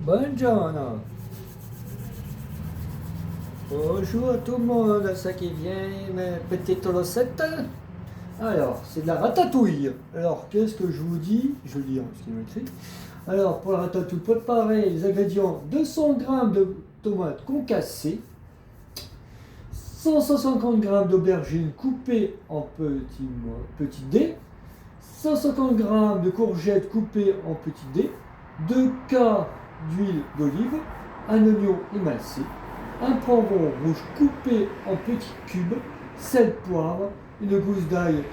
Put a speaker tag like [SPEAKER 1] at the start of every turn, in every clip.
[SPEAKER 1] Buongiorno. Bonjour à tout le monde, ça qui vient, mes petites recettes. Alors, c'est de la ratatouille. Alors, qu'est-ce que je vous dis? Je lis ce qu'ils m'ont écrit. Alors, pour la ratatouille, préparez les ingrédients: 200 g de tomates concassées, 150 g d'aubergines coupées en petits dés, 150 g de courgettes coupées en petits dés, 2 quarts d'huile d'olive, un oignon émincé, un poivron rouge coupé en petits cubes, sel, poivre, une gousse d'ail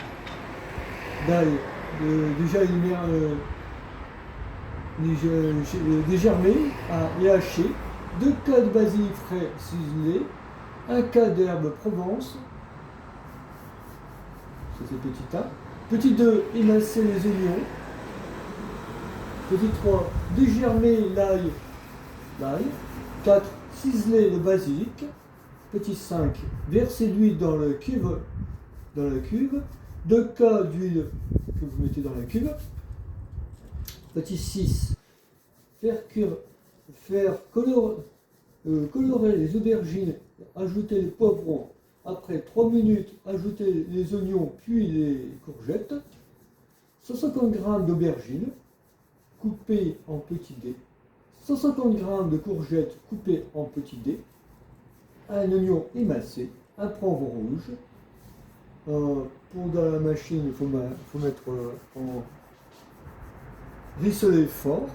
[SPEAKER 1] dégermé et haché, 2 cas de basilic frais ciselé, un cas d'herbe Provence, ça c'est petit 1, petit 2, émincer les oignons, petit 3, dégermer l'ail, 4, ciseler le basilic, petit 5, verser l'huile dans la cuve, 2 cas d'huile que vous mettez dans la cuve, petit 6, faire colorer les aubergines, ajouter les poivrons, après 3 minutes, ajouter les oignons puis les courgettes, 150 g d'aubergines coupées en petits dés, 150 g de courgettes coupées en petits dés, un oignon émincé, un poivron rouge. Pour dans la machine, il faut mettre en rissoler fort.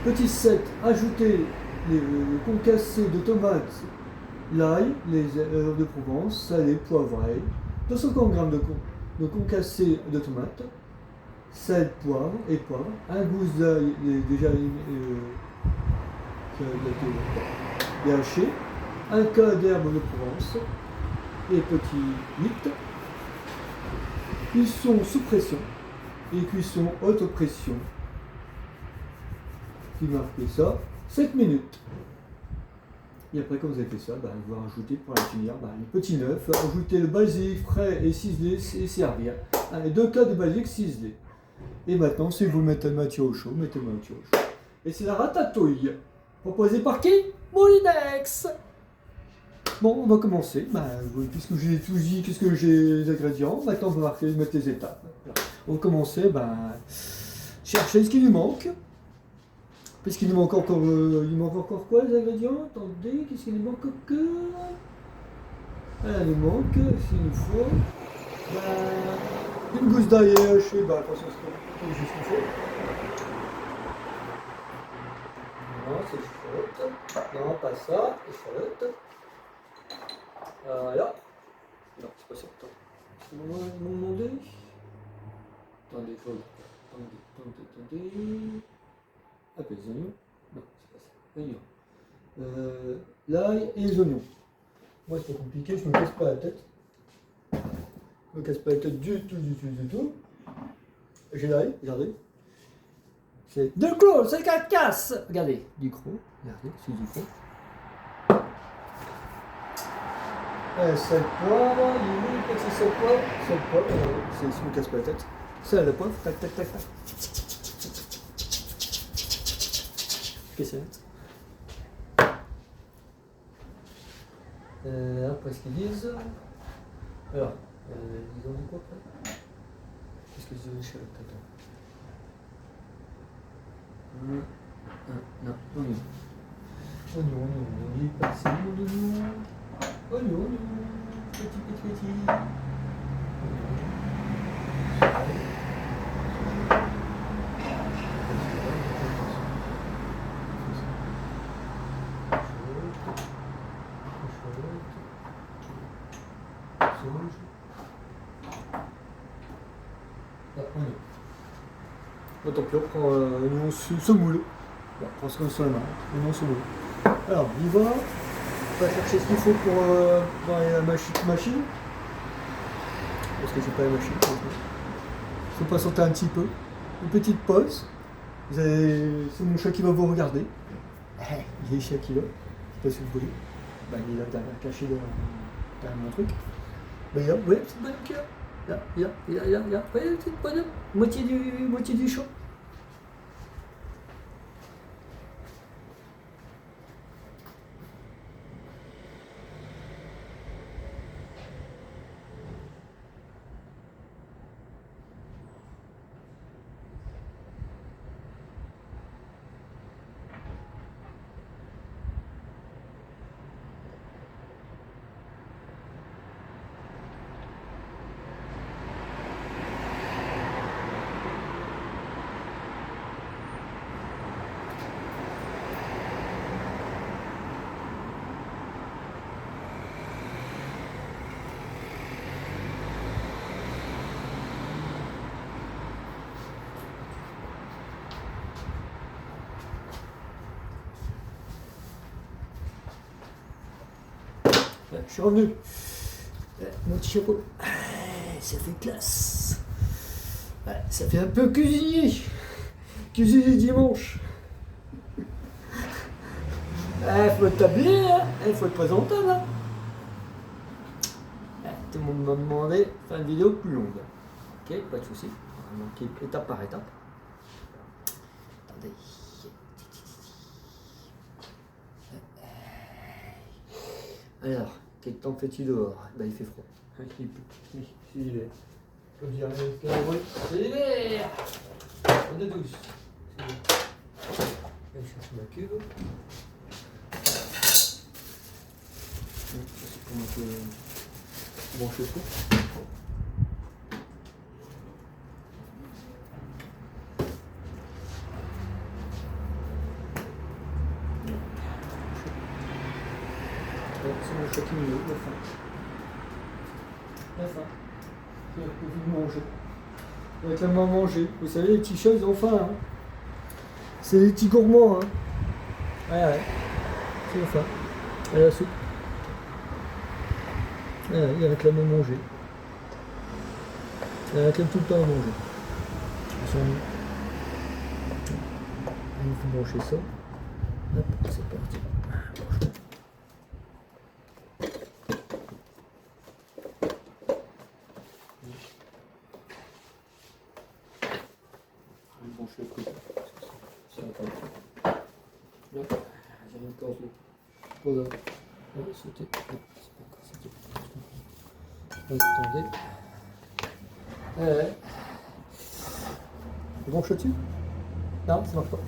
[SPEAKER 1] Petit 7, ajouter les concassés de tomates, l'ail, les herbes de Provence, salé, poivré, 250 g de concassés de tomates, sel, poivre, un gousse d'ail déjà haché, un cas d'herbe de Provence et petit 8. Cuisson sous pression et cuisson haute pression. Qui marque ça 7 minutes. Et après, quand vous avez fait ça, vous rajoutez pour la finir les petits neufs, ajouter le basilic frais et ciselé et servir. Allez, 2 cas de basilic ciselé. Et maintenant, si vous mettez le moitié au chaud, mettez le moitié au chaud. Et c'est la ratatouille. Proposée par qui? Moulinex. Bon, on va commencer. Puisque j'ai tout dit, puisque j'ai les ingrédients, maintenant on va mettre les étapes. Voilà. On va commencer, chercher ce qui nous manque. Puisqu'il nous manque encore, il manque encore quoi les ingrédients? Attendez, qu'est-ce qu'il nous manque encore? Il nous manque, s'il nous faut, une gousse d'ail hachée, attention, c'est juste ce qu'il faut. Non, c'est chouette. Non, pas ça, c'est chouette. Voilà. Non, c'est pas ça. C'est mon demandé. Attendez. Hop, les oignons. Non, c'est pas ça. Oignons. L'ail et les oignons. Moi, c'est pas compliqué, je me casse pas la tête. Je me casse pas la tête du tout. J'ai l'ail, regardez. C'est de gros, c'est qu'un casse. Regardez, du gros. Regardez, c'est du gros. Sel, poivre, petit sel, poivre, c'est je me casse pas la tête. Sel, le poivre, tac. Qu'est-ce que c'est? Après ce qu'ils disent. Alors, ils ont dit quoi après? Qu'est-ce qu'ils ont dit chez attends. Non, oignon, il est passé oignon, petit. Tant pis, on prend un oignon semoule. On prend ce qu'on sur la main, oignon semoule. Alors, on va chercher ce qu'il faut pour dans la machine. Parce que j'ai pas la machine. Il faut patienter un petit peu. Une petite pause. C'est mon chat qui va vous regarder. Il est chat qui va. Je sais pas si vous voyez. Il est là derrière, caché derrière mon truc. Ouais, petite bonne cœur. Là. Ouais, petite bonne. Moitié du chaud. je suis revenu. Mon chapeau. Ça fait classe. Ouais, ça fait un peu cuisinier. Cuisinier dimanche. Faut être habillé, hein. Faut être présentable. Hein. Tout le monde m'a demandé de faire une vidéo plus longue. Ok, pas de souci. On va manquer étape par étape. Attendez. Alors, quel temps fait-il dehors? Ben, il fait froid. Il pleut. C'est l'hiver. Comme dirait le cowboy, c'est l'hiver. On est douce. Je vais chercher ma cube. C'est pour brancher tout. C'est mon châtiment, la fin. La fin. C'est pour manger. Avec la main manger. Vous savez, les petits chats, ils ont faim. Hein. C'est les petits gourmands. Hein. Ouais. C'est la faim. Et la soupe. Ouais, il réclame à manger. Il réclame tout le temps à manger. Il faut brancher ça. Hop, c'est parti. Je vais brancher le côté. C'est un peu. Là, j'ai une corde. Voilà. On va sauter. C'est pas encore sauté. Attendez. Branche dessus? Non, ça marche pas.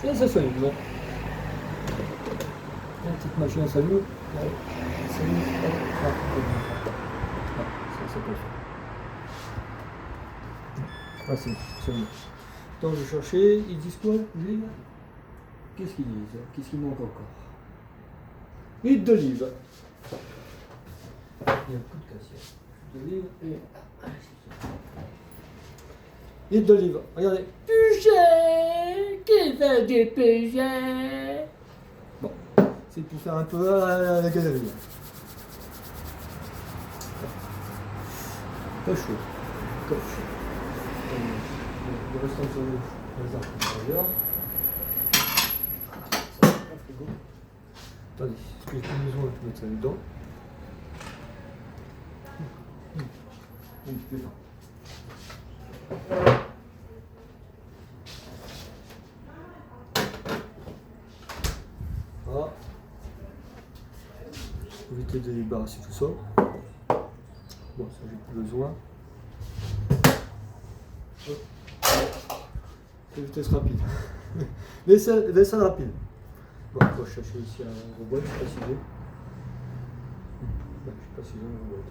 [SPEAKER 1] Et ça s'allume, bon. La petite machine s'allume. Ça peut le faire. Ah, c'est bon. Donc je cherchais, ils disent quoi, l'huile? Qu'est-ce qu'ils disent? Qu'est-ce qu'il manque encore? Huile d'olive. Il y a un coup de cassier. Huile d'olive et... Huile d'olive, regardez. Puget! Qui fait du puget? Bon, c'est pour faire un peu à la galerie. Pas chaud. Pas chaud. Il reste un peu les arbres d'ailleurs. Ça va pas frigo. Attendez, est-ce que j'ai plus besoin de mettre ça dedans? Un petit peu là. Voilà. Pour éviter de débarrasser tout ça. Bon, ça j'ai plus besoin. Hop. C'est vitesse rapide. Vaisselle rapide. Bon, on va chercher ici un robot, je ne sais pas si j'ai. Je ne sais pas si j'ai un robot.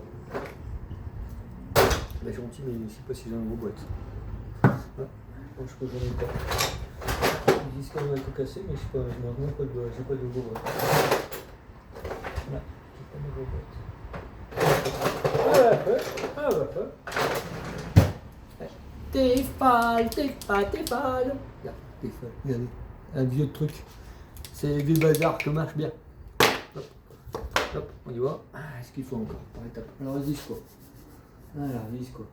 [SPEAKER 1] Il est gentil, mais je ne sais pas si j'ai un robot. Ah, bon, je crois que j'en ai pas. Ils disent qu'on a un coup cassé, mais je n'ai pas de robot. Là, j'ai pas de robot. T'es pâle. Regarde, t'es pâle. Regardez, un vieux truc. C'est les vieux bazars que marche bien. Hop, on y va. Est-ce qu'il faut encore par étape? Alors, vas-y, quoi. Voilà, vas-y, quoi.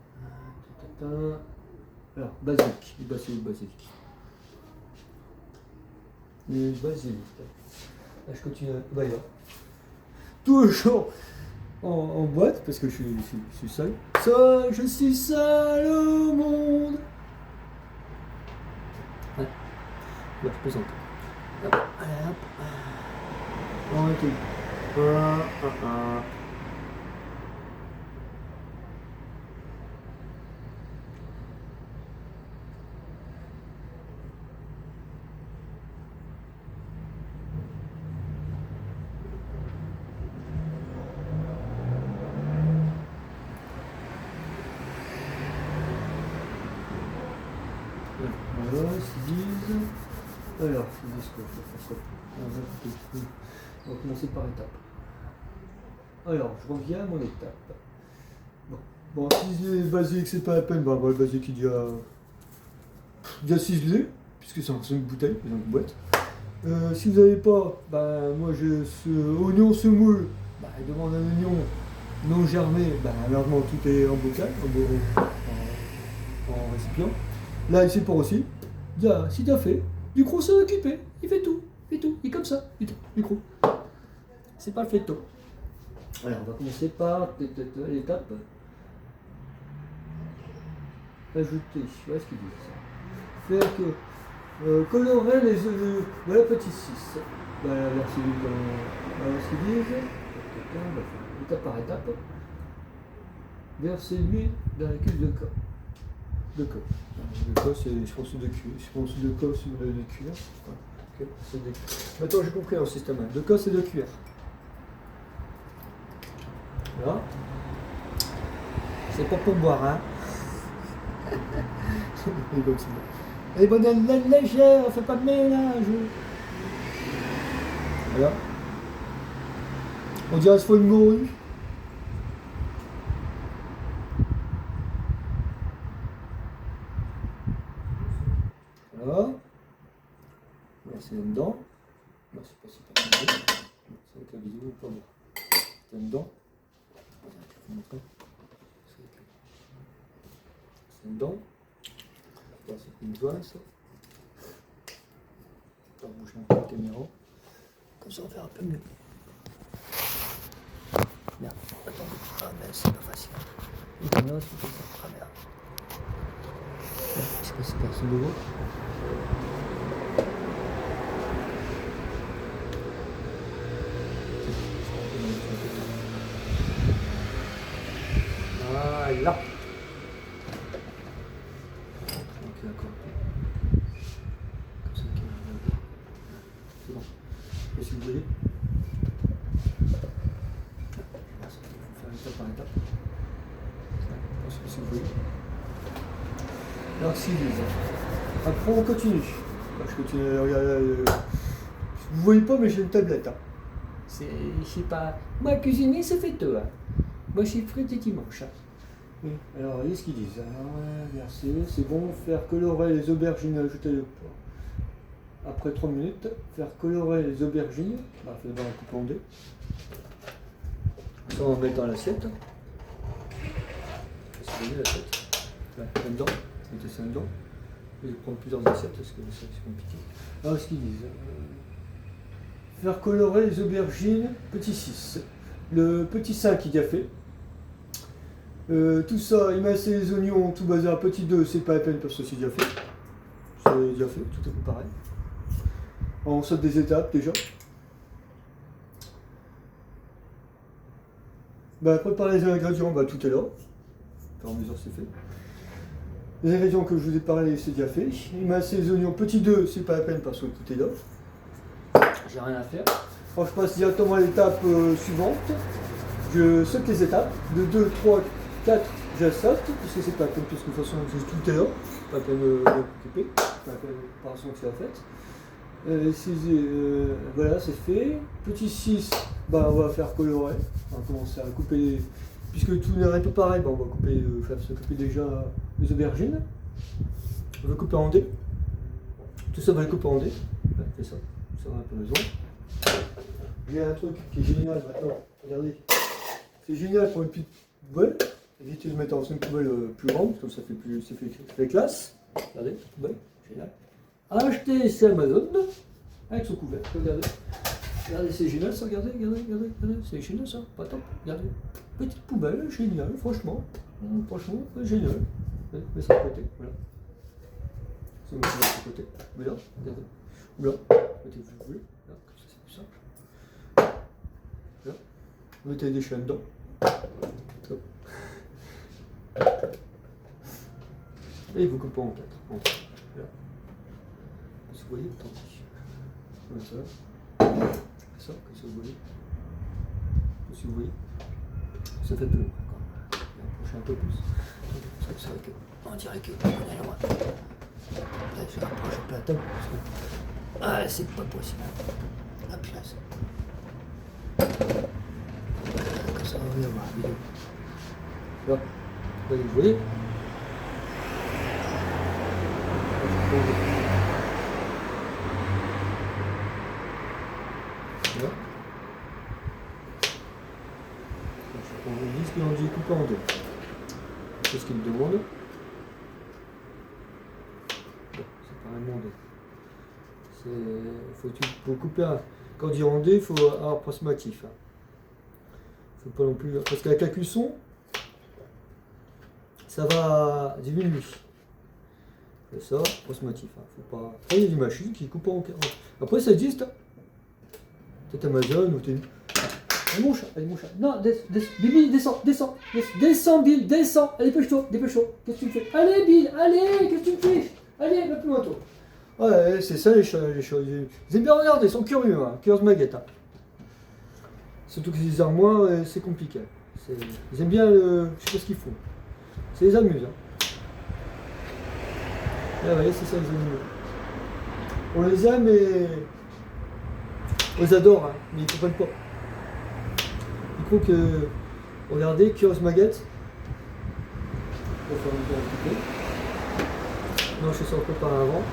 [SPEAKER 1] Alors, basique. Le basique. Là, je continue. Bah, il va. Toujours en boîte, parce que je suis seul. Je suis seul au monde. Ouais. Là, je plaisante. Hop, allez, hop. On va tout. Voilà, 6 10. Alors, 6 10 quoi, faut faire quoi? On va commencer par étapes. Alors, je reviens à mon étape. Bon, si c'est basique, c'est pas la peine, bah, le basique il y a ciselé, puisque c'est dans une bouteille, dans une boîte. Si vous n'avez pas, moi ce oignon semoule, il demande un oignon non germé, malheureusement tout est en bocal, en récipient. Là il sépare aussi. Si tu as fait, du croc s'en occuper, il fait tout, il est comme ça, du croc. C'est pas le fléton. Alors on va commencer par l'étape. Ajouter, voilà ce qu'ils disent. Faire que colorer les œufs, voilà petit 6. Voilà ce qu'ils disent. On va faire étape par étape. Verser l'huile dans la cuve de coque. De coque, c'est, je pense, de cuir. Je pense de coque, c'est de cuir. Okay, c'est de cuir. Maintenant j'ai compris le système. De coque, c'est de cuir. Voilà. C'est pas pour boire, hein. Elle est bonne, elle est légère, on fait pas de ménage. Voilà. On dirait ce faut une morue. Voilà. Là c'est dedans. Là c'est pas si facile. C'est avec la vidéo, pas bon. C'est dedans. C'est dedans. Là c'est une joie ça. On va bouger un peu la caméra. Comme ça on va faire un peu mieux. Merde, attendez. Ah mais c'est pas facile. La caméra c'est comme ça. Ah merde. Je sais pas si personne le voit. Voilà. Ok, d'accord. Comme ça, c'est bon. Et si vous voulez, il faut faire étape par étape. Si vous voulez. Alors, si après, on continue. Je continue. Vous voyez pas, mais j'ai une tablette. Hein. Je sais pas. Moi, cuisiner, ça fait tout. Hein. Moi, je suis frites et dimanche. Hein. Oui. Alors, voyez ce qu'ils disent. Alors, verser, c'est bon. Faire colorer les aubergines, ajouter le porc. Après 3 minutes, faire colorer les aubergines. Faites dans la coupe en dés. Ça, on va mettre dans l'assiette. C'est bien l'assiette. Là-dedans. Mettez ça dedans. Je vais prendre plusieurs assiettes parce que c'est compliqué. Alors, ce qu'ils disent. Faire colorer les aubergines, petit 6. Le petit 5 il y a fait. Tout ça, émincer les oignons, tout bazar, petit 2, c'est pas la peine parce que c'est déjà fait. C'est déjà fait, tout est pareil. On saute des étapes déjà. Préparer les ingrédients, tout est là. En mesure, c'est fait. Les ingrédients que je vous ai parlé, c'est déjà fait. Émincer les oignons, petit 2, c'est pas la peine parce que tout est là. J'ai rien à faire. Alors, je passe directement à l'étape suivante. Je saute les étapes. De 2, 3, 4, je saute, parce que c'est pas la peine, puisque de toute façon tout est là. Pas la peine de m'occuper. Pas la peine de préparation que c'est faite. Voilà, c'est fait. Petit 6, on va faire colorer. On va commencer à couper. Puisque tout n'est un peu pareil, on va faire s'occuper déjà les aubergines. On va couper en dés. Tout ça va le couper en dés. Ouais, c'est ça. Ça va un peu besoin. J'ai un truc qui est génial maintenant. Regardez. C'est génial pour une petite poubelle. Évitez de mettre dans une poubelle plus grande, comme ça fait classe. Regardez, poubelle, génial. Acheter c'est Amazon avec son couvercle. Regardez. Regardez, c'est génial ça, regardez. C'est génial ça, pas top. Regardez. Petite poubelle, génial, franchement. Franchement, génial. Mets ça de côté, voilà. Ça me met de côté. Mais là, regardez. Oula, mettez vous voulez. Là, comme ça c'est plus simple. Là. Mettez des déchets dedans. Hop. Et vous coupez en 4. Là. Si vous voyez, tant pis. Comme ça. Ça, comme ça vous voyez. Si vous voyez. Ça fait peu. Approchez un peu plus. Comme ça, on dirait que. Là, je rapproche un peu la table. Ah, c'est pas possible. Ah, punaise. Comme ça, on va voir la vidéo. Là, vous voyez.
[SPEAKER 2] C'est ce qu'il me demande. Bon, c'est pas un monde. Faut couper un. Quand on dit rondé, il faut avoir approximatif. Hein. Faut pas non plus. Parce qu'avec la cuisson, ça va diminuer. Et ça, approximatif. Hein. Faut pas. Après, il y a des machines qui coupent en. Après, ça existe. Hein. Peut-être Amazon ou t'es. Allez mon chat, allez mon chat. Non, Bibi, descends, Bill, descends. Allez, dépêche-toi. Qu'est-ce que tu me fais? Allez, Bill, allez, qu'est-ce que tu me fais? Allez, va plus loin, toi. Ouais, c'est ça les chats. Ils aiment bien regarder, ils sont curieux, hein. Curieux maguette. Hein. Surtout que les armoires, c'est compliqué. Ils aiment bien, je sais pas ce qu'ils font. Ça les amuse. Hein. Ah ouais, c'est ça les amuse. On les aime et on les adore, hein, mais ils comprennent pas. Ils croient que, regardez, Curious Maguette. On va faire un peu couper. Non, je sais encore par avant.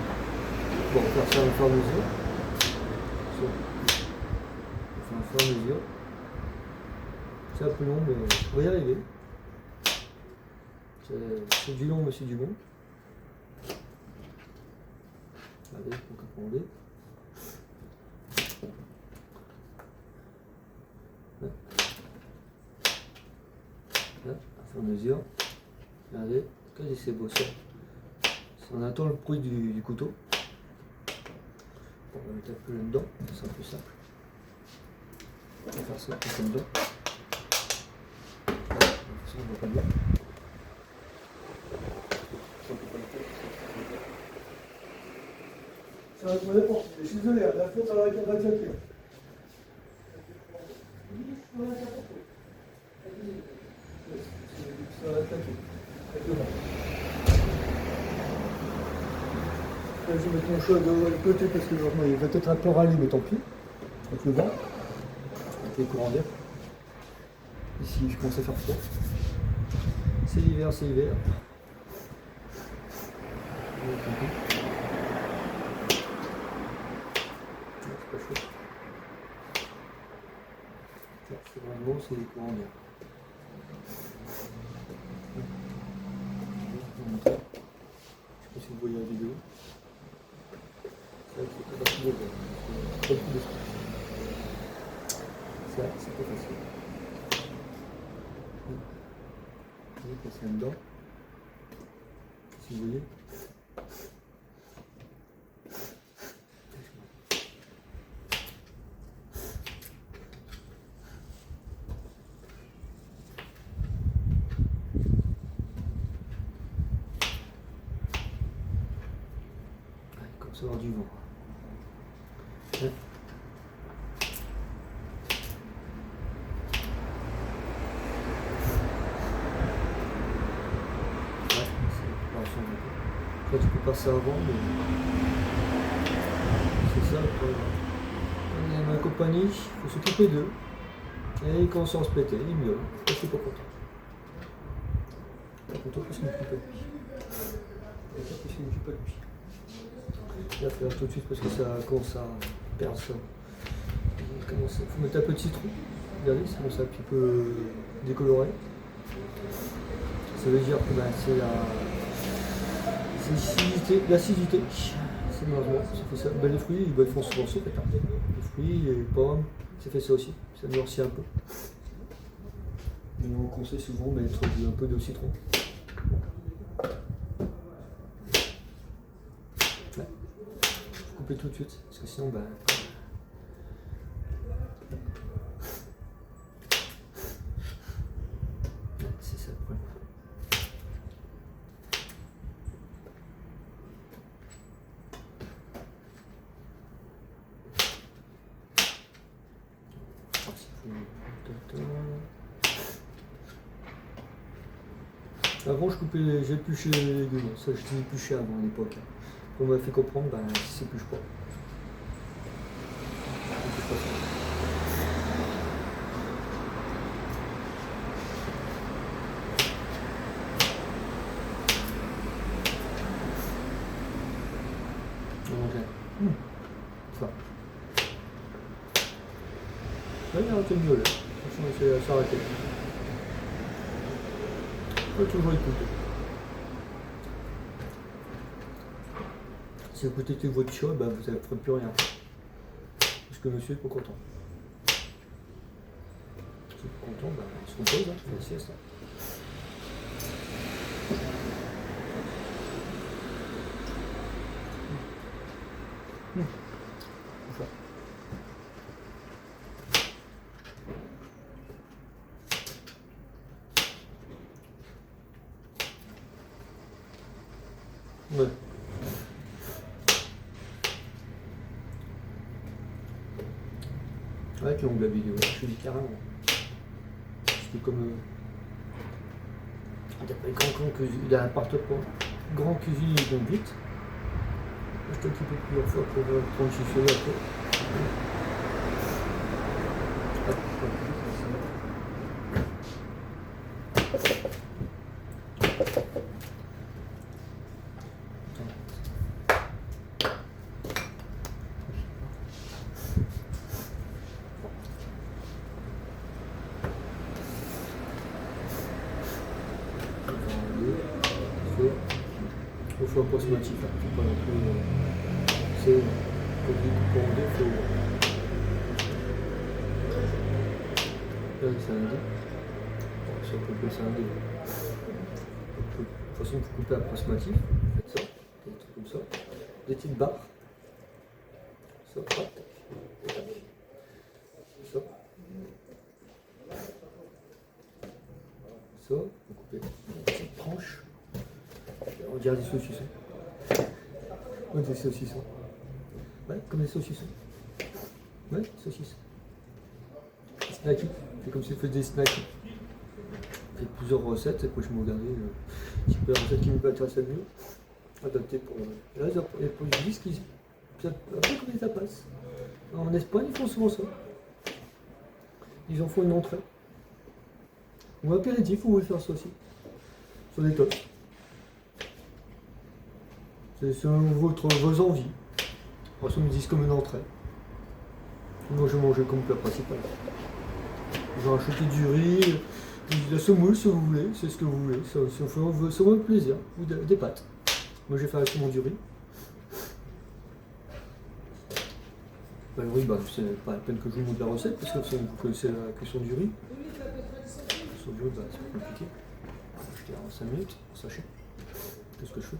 [SPEAKER 2] Bon, on va faire ça au fur et à mesure. On va faire au fur et à mesure. C'est un peu long, mais on va y arriver. C'est du long, mais c'est du bon. Allez, on peut prendre. Là, à fur et à mesure. Regardez, regardez c'est beau ça. On attend le bruit du couteau. Bon, on va mettre un peu là-dedans, ça sera plus simple. On va faire ça un peu dedans. Ça, on va pas bien. Ça va être n'importe. Je suis désolé, la faute, ça va être attaqué. Ça va attaquer. Je vais mettre mon chat de côté parce que il va peut-être un peu râler, mais tant pis. Avec le vent, avec les courants d'air. Ici, je commence à faire froid. C'est l'hiver, c'est l'hiver. C'est pas chaud. C'est vraiment, c'est les courants d'air. Je ne sais pas si vous voyez la vidéo. C'est pas facile de voir. C'est pas beaucoup d'espace. Ça, c'est pas facile. Vous voyez, passer là-dedans. Si vous voyez. Comme ça, avoir du vent. Ouais. Là, tu peux passer avant, mais c'est ça le problème. Quand il y a une compagnie, il faut s'occuper d'eux. Et ils commencent à se péter, ils miaulent. Je suis pas content. Pas content parce qu'il ne m'occupe pas de lui. Pas parce qu'il ne m'occupe pas de lui. Il va faire tout de suite parce que ça commence à perdre ça. Il faut mettre un peu de citron. Regardez, ça commence à un petit peu décolorer. Ça veut dire que c'est l'acidité. C'est malheureusement, ça fait ça. Ben, les fruits, ils font souvent ça. Les fruits, les pommes, ça fait ça aussi. Ça noircit un peu. Et on conseille souvent mettre un peu de citron. Ouais. Faut couper tout de suite, parce que sinon, c'est ça le problème. Avant, j'épluchais les légumes. Ça, je épluchais avant à l'époque. On m'a fait comprendre, si s'épluche pas. Ça. Là, il a arrêté de miauler. Franchement, il s'est arrêté. Pas toujours écouter. Si vous écoutez votre chat, bah, vous ne ferez plus rien. Parce que monsieur est pas content. Si vous êtes content, bah, il se repose, il fait la sieste. Ouais. Ouais, tu longue la vidéo, je te dis carrément. C'était comme. D'après grand cuisine, il a un appartement, grand cuisine, il tombe vite. Je t'ai occupé plusieurs fois pour prendre chiffrer après. Il faut approximatif, hein. Faut pas non plus. C'est comme des coupons en deux, il faut. Là, c'est un dé. Bon, si on peut couper, c'est un dé. De toute façon, pour couper approximatif, faites ça, des trucs comme ça, des petites barres. Ça, tac, tac. Ça. Ça, vous coupez une petite tranche. On dirait des saucissons. Ouais, des saucissons. Ouais, comme des saucissons. Ouais, saucissons. Snacky. C'est comme si je faisais des snacky. J'ai fait plusieurs recettes et puis je me regardais un petit peu la recette qui m'intéressait le mieux. Adaptée pour. Là, ils disent qu'ils. Un peu comme des tapas. En Espagne, ils font souvent ça. Ils en font une entrée. Ou un apéritif, vous pouvez faire ça aussi. Sur des toasts. C'est selon vos envies. De toute façon, ils disent comme une entrée. Moi, je mangeais comme plat principal. J'ai acheté du riz, de la semoule si vous voulez, c'est ce que vous voulez. C'est votre plaisir. Ou des pâtes. Moi, j'ai fait actuellement du riz. Ben, le riz, bah, c'est pas la peine que je vous montre la recette, parce que vous connaissez la cuisson du riz. La cuisson du riz, bah, c'est pas compliqué. Je dirais en 5 minutes, en sachet. Qu'est-ce que je fais?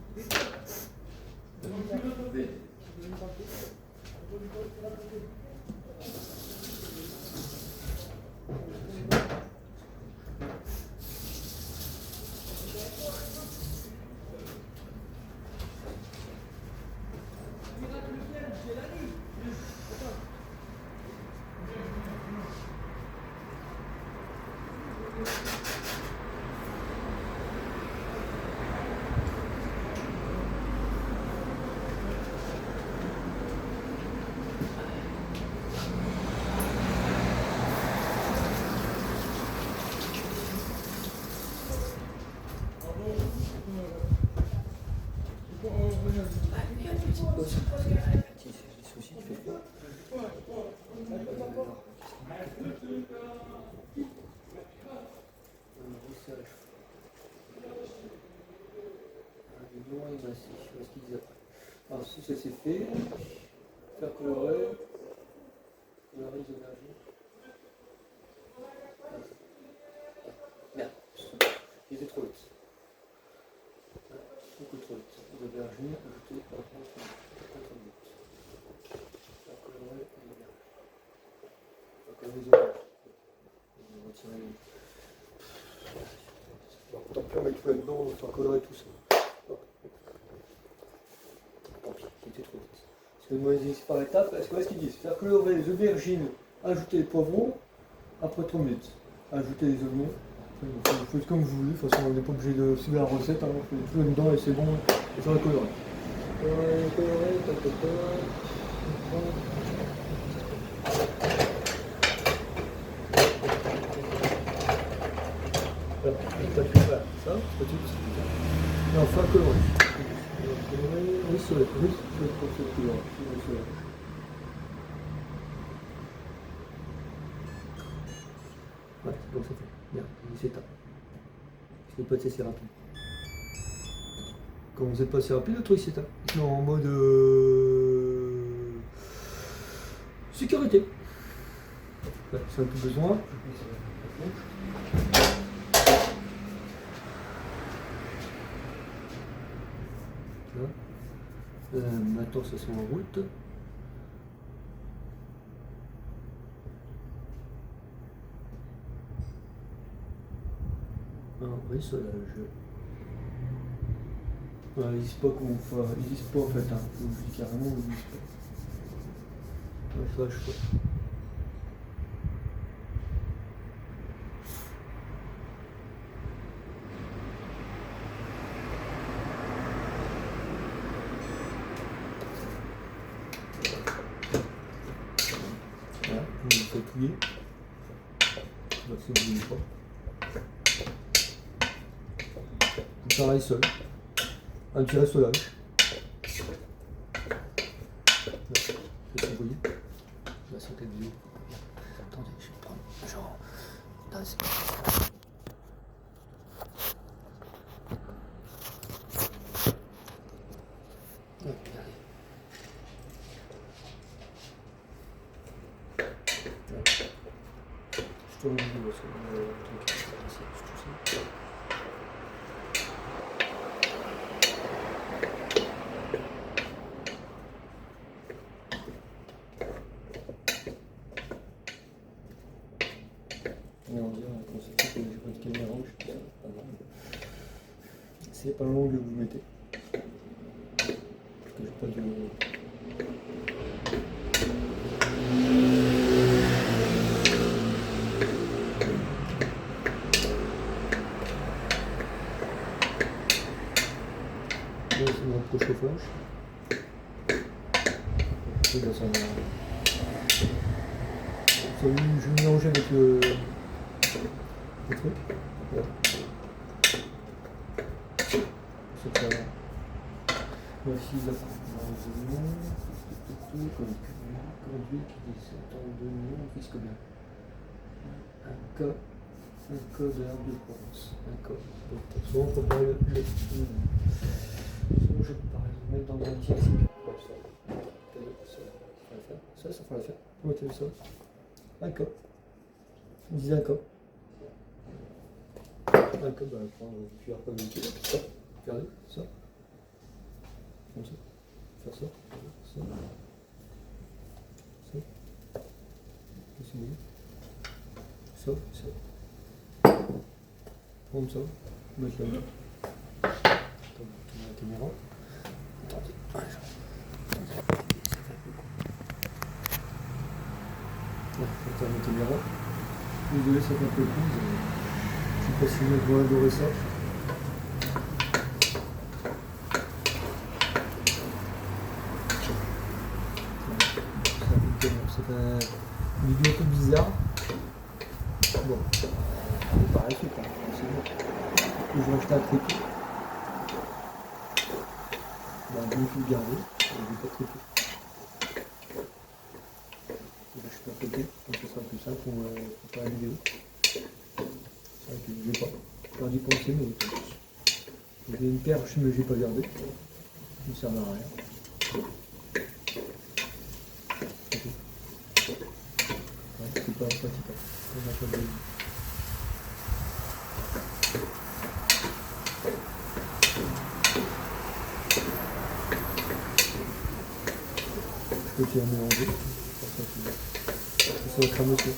[SPEAKER 2] Alors si ça c'est fait, faire colorer les aubergines. Merde, il était trop vite. Beaucoup trop vite. Les aubergines, ajouter par contre 4 minutes. Faire colorer les aubergines. Faire colorer les aubergines. On va retirer les... Tant pis, on met tout là-dedans, on va faire colorer tout ça. C'était trop vite. Parce que moi, ils disent par étapes, parce que voilà ce qu'ils disent, faire colorer les aubergines, ajouter les poivrons, après 3 minutes. Ajouter les oignons. Vous faites comme vous voulez, de toute façon on n'est pas obligé de suivre la recette, hein. Vous faites tout là-dedans et c'est bon, et ça va colorer. Colorer, tac, tac, tac. Voilà, ça, c'est tout. Et enfin colorer. Oui, c'est pour cette couleur. Ouais, c'est comme ça fait. Bien, il s'éteint. faut pas être assez rapide. Quand vous n'êtes pas assez rapide, le truc s'éteint. Il se met en mode sécurité. Ouais, c'est un peu besoin. Maintenant, ça sont en route. Ah, oui, ça là, ils disent pas qu'on fait. Ils disent pas en fait, hein. Je vous dis carrément, ils disent pas. Ouais, ça va, je fais. Voilà, vous faites plier. Bah, si vous voulez pas. Pareil seul. Un petit restolage. Je vais s'envoyer. Je vais sauter de vidéo. Attendez, je vais prendre genre. Là, c'est pas ça. Ouais, regardez. Ouais. Je tourne la vidéo parce que le truc est passé, tout ça. Mais on dirait qu'on s'est fait que j'ai pas de caméra, je sais pas, pas grave. C'est pas long que vous mettez. Parce que j'ai pas de. Là, c'est mon préchauffage. Et là, ça je vais mélanger avec le truc. Voilà. C'est ça. Voici la conduit qui descend de nom risque bien. Un codeur de Provence. Un code. Donc, de toute façon, il faut pas le. Sinon, je peux pas le mettre dans un petit assis. Ça fera l'affaire. Vous mettez ça. Un code. On dit un code. Un code, bah, prendre le QR code de ça. Regardez, ça. Comme ça. Faire ça. Ça. Ça. C'est bon. Ça. Ça. Prendre ça. Mettre là-dedans. Tourner la caméra. Attendez. Faut faire la caméra. Désolé, ça fait un peu court. Je sais pas si vous vont adorer ça. C'est une vidéo un peu bizarre. Bon, c'est pareil, c'est pas bon. Je vais acheter un trépied. Bah, je vais tout garder. Je vais pas trépied. Je vais acheter un trépied, donc ce sera plus simple pour faire la vidéo. C'est vrai que je vais pas. J'aurais dû penser, mais j'ai une perche, mais je n'ai pas gardé. Ça ne sert à rien. Ouais, c'est pas pratique. On a pas de... Je peux tirer mélanger. Ça va cramer aussi.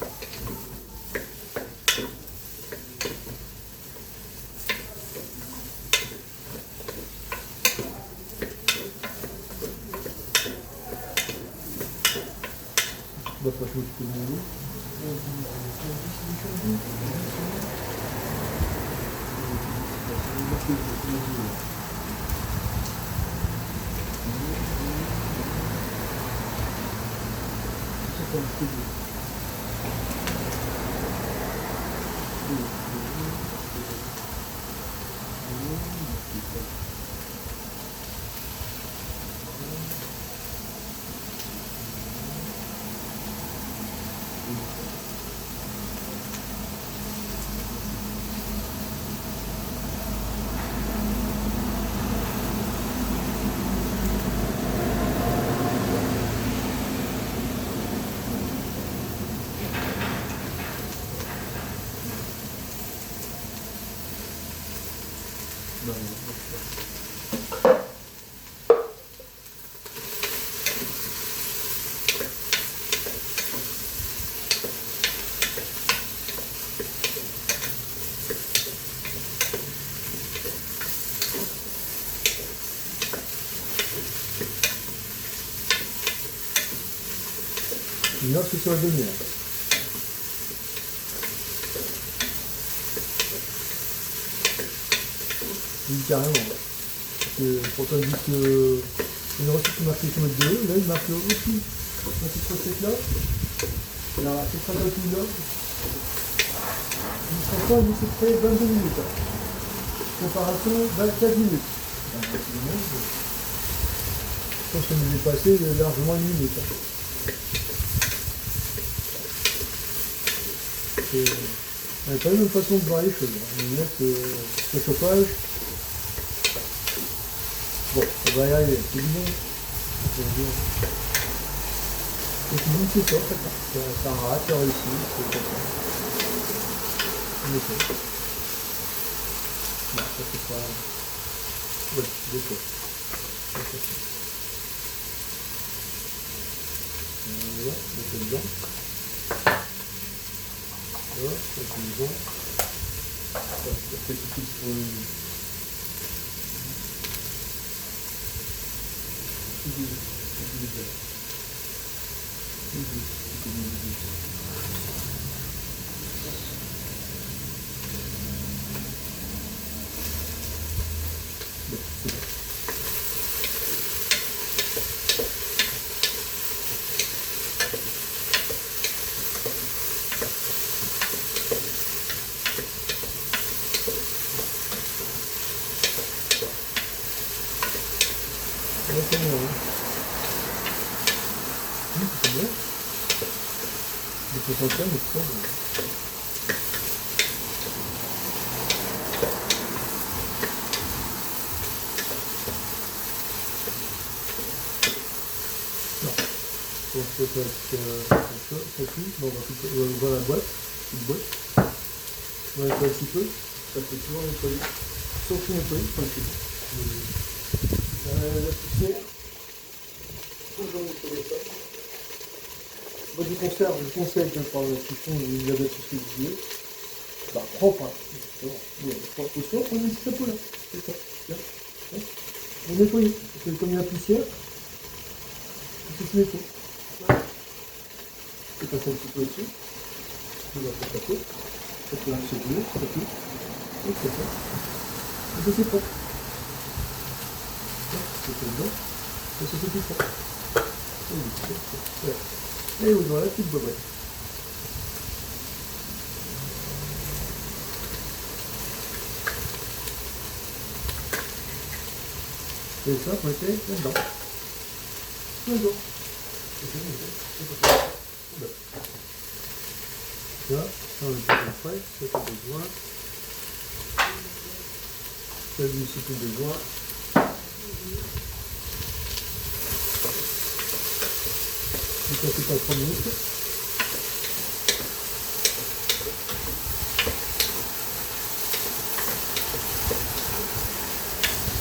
[SPEAKER 2] Bah, franchement, tu peux le manger.
[SPEAKER 1] Bah non.
[SPEAKER 2] Une heure, c'est sur la demi-heure. Oui, carrément. Parce que pourtant, ils disent que une recette qui marque km de haut, là, il marque aussi. Dans cette recette-là, là, c'est très rapide là. Il sera pas, il dit c'est près 22 minutes. Comparaison, 24 minutes. Je pense qu'on est dépassé largement une minute. On n'a pas la même façon de voir les choses. On met le chauffage. Bon, on va y arriver, c'est bien. Et puis c'est ça, ça rate, ça réussit, c'est comme ça. On essaie. Non, ça c'est pas... Ouais, d'accord. Voilà, on fait dedans. Voilà, ça c'est bon. Ça fait tout de suite pour une... C'est bien. Le potentiel est trop bon. Non. Donc peut-être ça cuit. Bon, on va ouvrir la boîte. Une boîte. On va nettoyer un petit peu. Ça peut toujours nettoyer. Surtout nettoyer, enfin c'est bon. La poussière. Toujours nettoyer ça. Moi je vous conseille de prendre la chiffon, vous avez tout ce que vous voulez. Bah propre, hein. Oui, propre. Attention, prenez un petit chapeau là. C'est ça. Là. Là. Vous nettoyez. Parce que comme il y a la poussière, c'est ce nettoie. Voilà. Je vais passer un petit peu dessus. Je vais passer le chapeau. Ça peut un petit peu, ça peut. Et c'est ça. Et ça c'est propre. C'est dedans. Et ça c'est tout propre. Et vous voilà la petite bobette. Et ça, vous mettez là-dedans. Là-dedans. Ça, on le fait après, ça fait besoin. Ça lui aussi plus besoin. Ça fait pas 3 minutes.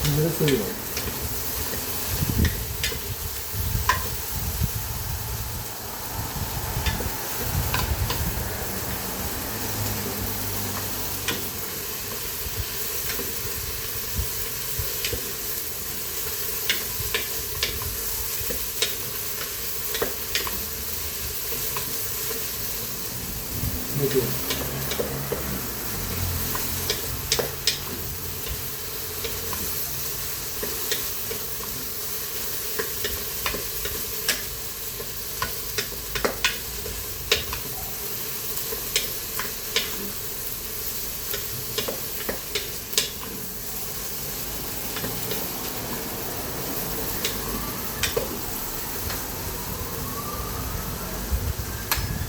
[SPEAKER 2] Il reste là. D'accord.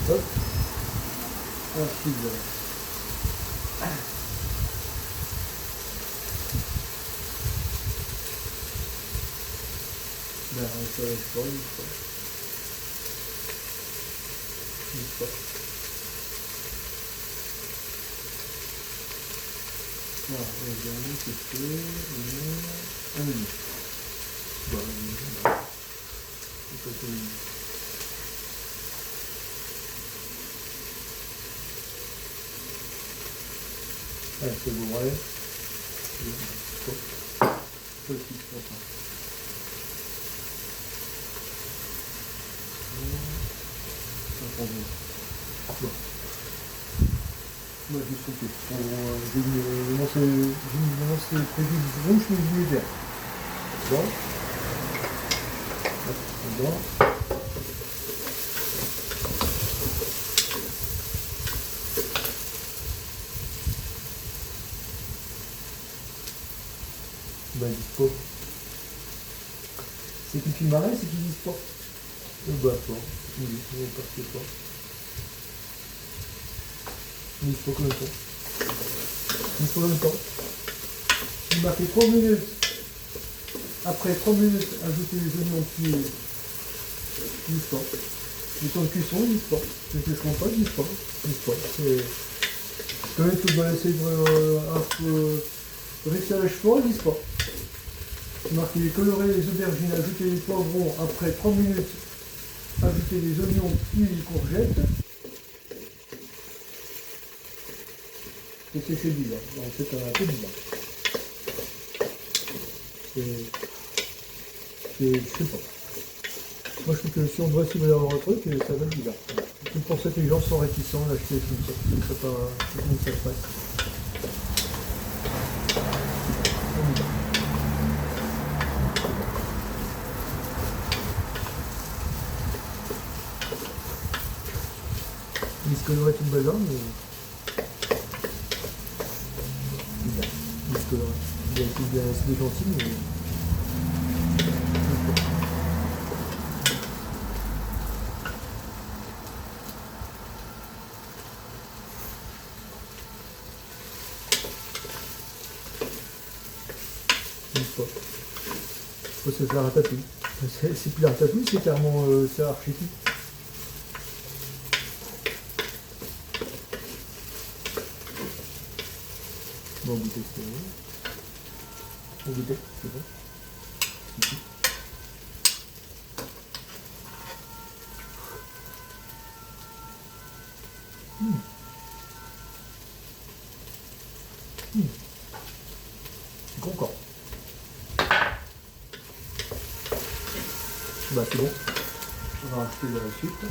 [SPEAKER 2] Hop. Ensuite, ben, ça va pas une fois. Une fois.
[SPEAKER 1] Voilà, le dernier c'était un minute.
[SPEAKER 2] Bah, c'est pas tout. Ouais, c'est beau, ouais.
[SPEAKER 1] Petit, enfin. Attendez.
[SPEAKER 2] Bon.
[SPEAKER 1] Moi, je me suis trompé.
[SPEAKER 2] J'ai lancé le produit rouge, mais je l'ai vert. Bon. Bon. Bah, ils disent pas. C'est qui marais, c'est qu'ils disent pas. Bah, pas. Ils disent, on ne pas. Ils disent pas combien de temps. Ils disent combien de temps.
[SPEAKER 1] Il m'a fait 3 minutes. Après 3 minutes, ajouter les oignons cuits. Ils disent pas. Le temps de cuisson, ils disent pas. Les cuisseront pas, ils disent pas.
[SPEAKER 2] Ils disent pas. C'est. Quand même, il faut laisser un peu.
[SPEAKER 1] Récalage fort, ils disent pas. C'est marqué colorer les aubergines, ajouter les poivrons après 3 minutes, ajouter les oignons puis les courgettes. Et c'est bizarre.
[SPEAKER 2] Non, c'est un peu bizarre. Je sais pas. Moi, je trouve que si on doit suivre leur truc, ça va être bizarre. C'est pour ça que les gens sont réticents à acheter comme ça. Je ne sais pas comment ça se passe. C'est bizarre. Ils se colorent tout le bazar, mais. Bizarre. Ils se colorent. C'est des gentils, mais. C'est la ratatouille. C'est plus la ratatouille, c'est carrément c'est archétype. Bon, goûter, c'est bon. On goûter, c'est bon. Ici. C'est concorde. Bah c'est bon.
[SPEAKER 1] On va rajouter de la suite.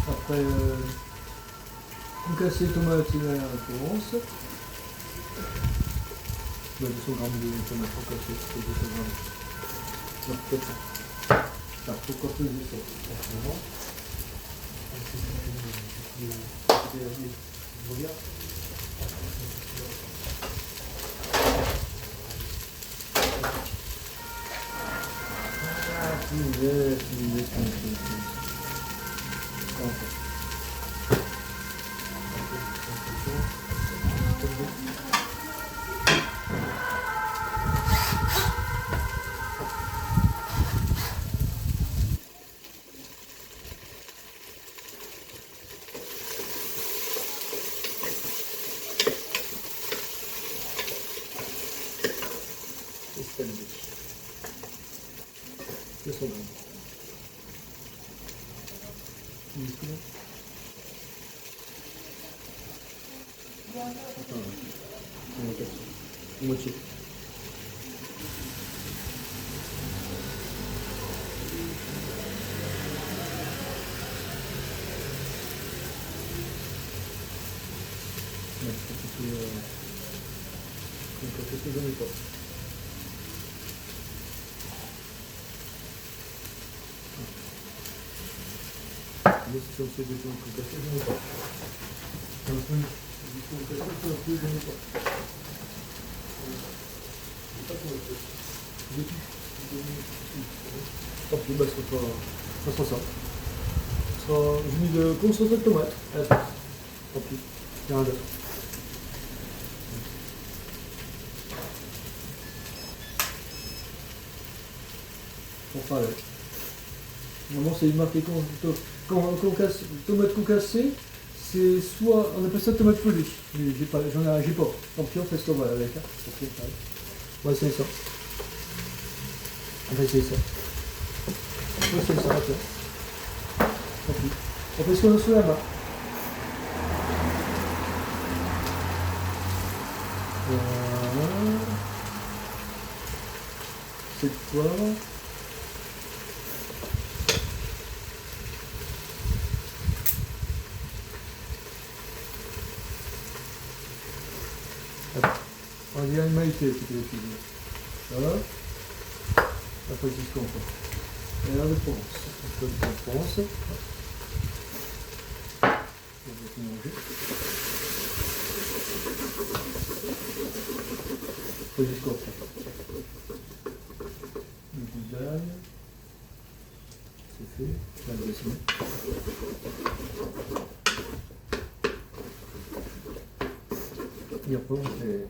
[SPEAKER 1] Après, concasser les tomates et la référence.
[SPEAKER 2] Bah 200 grammes de tomates concassées, c'est 200 grammes.
[SPEAKER 1] Non, peut-être ça. Alors, pourquoi peser ça?
[SPEAKER 2] Regarde. Moitié. Mais si on fait des choses concassées, je n'en ai pas. Un peu du concassé, c'est un peu, je n'en ai pas. Je sais pas comment on fait. Tant pis, bah ça sera ça. J'ai mis de concentré de tomate à la sauce. Tant pis, il y a un d'autre.
[SPEAKER 1] Pour faire avec. Normalement, c'est marqué tomate concassée, C'est soit, on appelle ça tomate pelée. Mais j'ai pas. Tant pis, on fait ce qu'on va avec. Hein. Ok, pareil.
[SPEAKER 2] On va essayer ça. On va essayer ça. On va essayer ça, ok.
[SPEAKER 1] Tant pis. On fait ce qu'on a sous la main. Voilà. Cette poire. On dirait une maïté, c'était les filles. Voilà. La Francisco encore. Et là, de Provence.
[SPEAKER 2] Un peu de Provence.
[SPEAKER 1] On va tout manger. Francisco après. Une goutte d'ail. C'est fait. La dressing. Et après, on fait.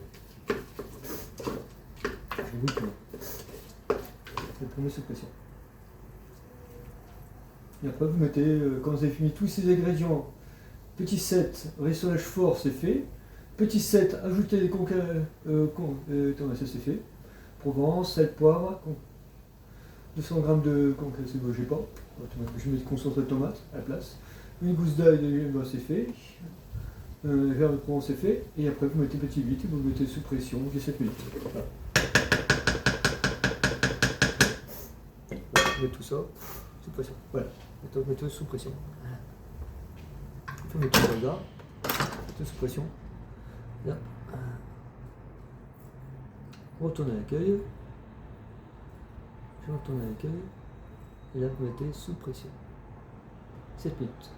[SPEAKER 1] Je goûte là. Le premier suppression. Et après, vous mettez, quand vous avez fini tous ces ingrédients, petit 7, rissolage fort, c'est fait. Petit 7, ajoutez les ça c'est fait. Provence, sel, poivre, 200 g de concassé, j'ai pas. Je mets concentré de tomate à la place. Une gousse d'ail, c'est fait. Un verre de Provence, c'est fait. Et après, vous mettez petit 8 et vous mettez sous pression 17 minutes. Voilà.
[SPEAKER 2] On met tout ça sous pression.
[SPEAKER 1] Voilà.
[SPEAKER 2] Mettez sous pression. On met tout ça là. Mettez sous pression. Là. On retourne à l'accueil. Je retourne à l'accueil. Et là, vous mettez sous pression. 7 minutes.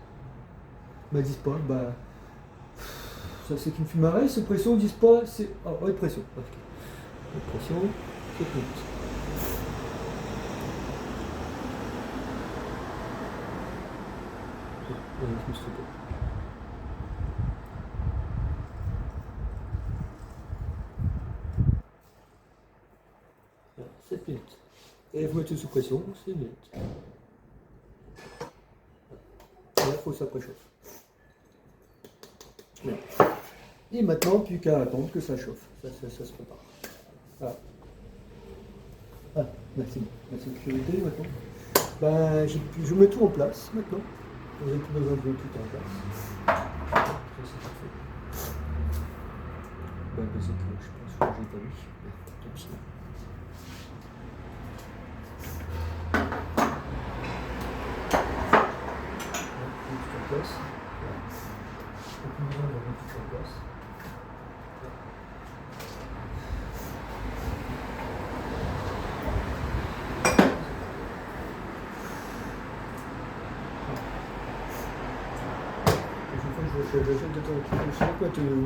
[SPEAKER 1] Bah, disent pas, bah. Ça c'est qu'une fumarelle, sous pression, disent pas, c'est. Ah, haute pression.
[SPEAKER 2] Ok. Haute pression, 7 minutes. Je me suis trompé. Voilà, 7 minutes. Et vous mettez sous pression, 6 minutes. Et là, il faut que ça préchauffe. Bien.
[SPEAKER 1] Et maintenant, plus qu'à attendre que ça chauffe.
[SPEAKER 2] Ça se prépare.
[SPEAKER 1] Voilà. Ah, merci. La sécurité maintenant.
[SPEAKER 2] Ben, je mets tout en place maintenant. Vous n'avez plus besoin de mettre tout en place. Ça, c'est parfait. Ben, c'est que je pense que j'ai pas vu. Tant pis. Tout en place. Plus besoin de remettre tout en place.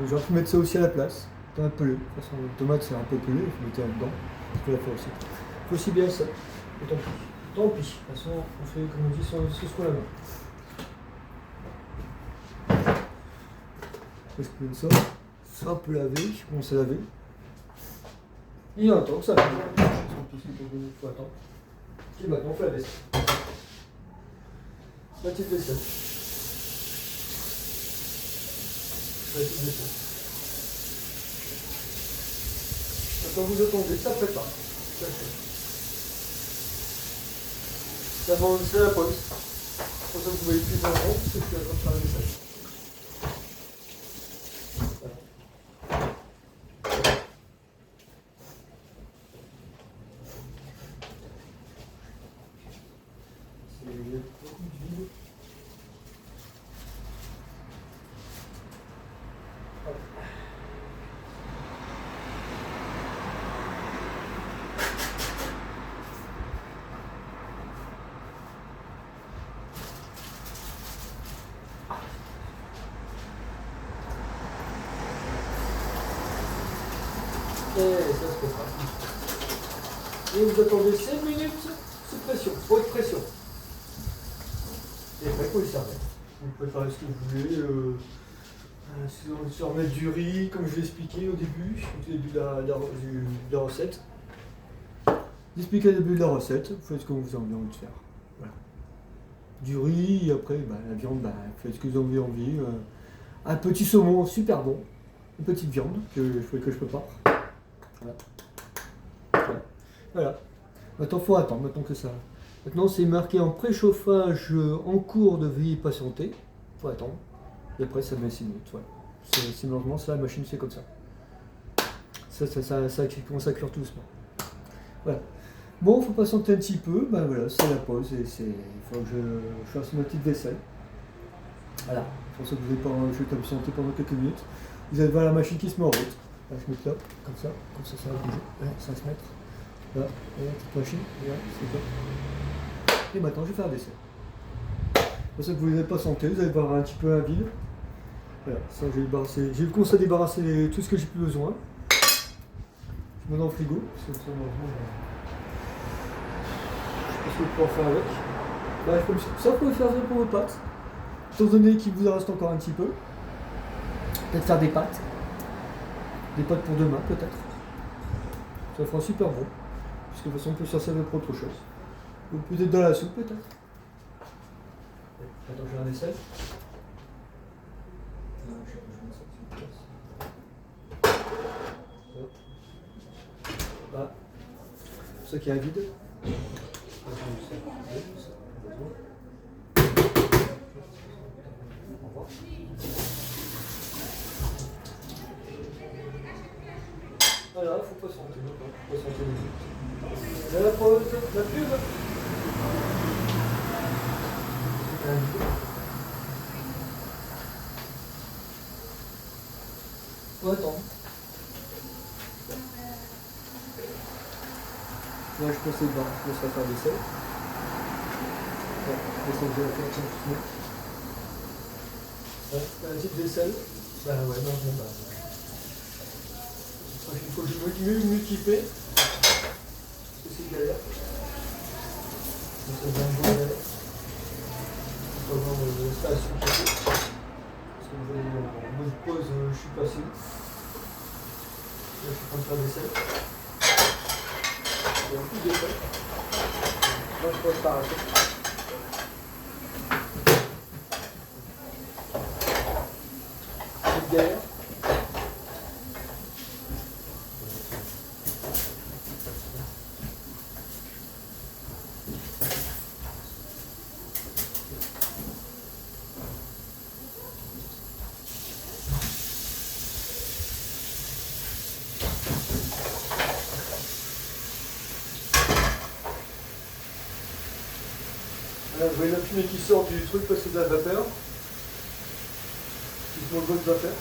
[SPEAKER 1] J'aurais pu mettre ça aussi à la place. Tomate pelée. De toute façon, la tomate c'est un peu pelé, il faut mettre là-dedans. Je peux la faire aussi. Il faut aussi bien ça.
[SPEAKER 2] Et tant pis. Tant pis. De toute façon, on fait comme on dit, c'est ce qu'on a là.
[SPEAKER 1] Parce que ça, c'est un peu lavé, on s'est lavé.
[SPEAKER 2] Il y a un temps que ça fait. Il faut attendre. Et maintenant, on fait la vaisselle. La petite vaisselle. La petite vaisselle. Quand vous attendez, ça prépare. Ça fait. C'est la pause. C'est pour ça que vous voyez plus en rond, c'est que je suis en train de faire la vaisselle. Et ça se prépare. Et vous attendez 5 minutes sous pression, haute pression. Et après, il faut le servir. Vous pouvez faire ce que vous voulez. Si vous voulez remettre du riz, comme je l'ai expliqué au début de la recette.
[SPEAKER 1] J'explique au début de la recette, vous faites ce que vous avez envie de faire. Voilà. Du riz, et après, la viande, faites ce que vous avez envie.
[SPEAKER 2] Un petit saumon super bon. Une petite viande que je prépare. Voilà. Voilà. Maintenant, il faut attendre. Maintenant que ça. Maintenant, c'est marqué en préchauffage en cours de veuillez patienter. Il faut attendre. Et après, ça met 6 minutes. Voilà. C'est normalement ça, la machine fait comme ça. Ça commence à cuire tout doucement. Voilà. Bon, il faut patienter un petit peu. Ben voilà, c'est la pause. Et il faut que je fasse ma petite vaisselle. Voilà. Pour ça que vous n'avez pas jeter patienter pendant quelques minutes. Vous allez voir la machine qui se met en route. Là, je mets là, comme ça va bouger. Là, ça va se mettre. Là, la petite machine. Là, c'est ça. Et maintenant, je vais faire la vaisselle. C'est pour ça que vous n'allez pas sentir, vous allez voir un petit peu un vide. Voilà, ça j'ai commencé à débarrasser tout ce que j'ai plus besoin. Je mets dans le frigo, parce que ça, normalement, je sais pas ce que je peux en faire avec. Bah, ça, vous pouvez faire ça pour vos pâtes. Étant donné qu'il vous en reste encore un petit peu. Peut-être faire des pâtes. Des pâtes pour demain, peut-être. Ça fera super bon. Parce que de toute façon, on peut s'en servir pour autre chose. Ou peut-être dans la soupe, peut-être. Attends, je vais la vaisselle. Là. Pour ça qu'il y a un vide. Voilà, faut pas sentir. Faut pas sentir les vite. La pause, la pub. Faut attendre. Là, je pense que je vais faire des selles. Ouais, je vais faire tranquillement. Ouais, la petite vaisselle. Bah ouais, non, bah. Il faut que je m'équiper. Parce que c'est galère. Donc ça devient une bonne galère. Il faut avoir l'installation qui est faite. Parce que vous voyez, en mode pause, je suis passé. Là, je suis en train de faire des vaisselle. Il y a un peu de vaisselle. Là, je pourrais pas arrêter. C'est une galère. Là, vous voyez la fumée qui sort du truc parce que c'est de la vapeur. Dites-moi le vote de vapeur.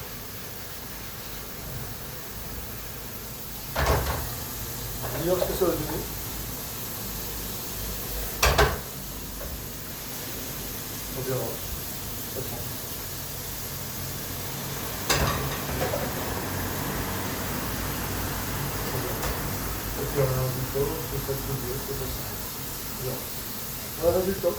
[SPEAKER 2] Dis-moi ce que ça va donner. On verra. Ça sent. Et puis on a un résultat, c'est ça que je veux dire, c'est ça. Voilà. Un résultat.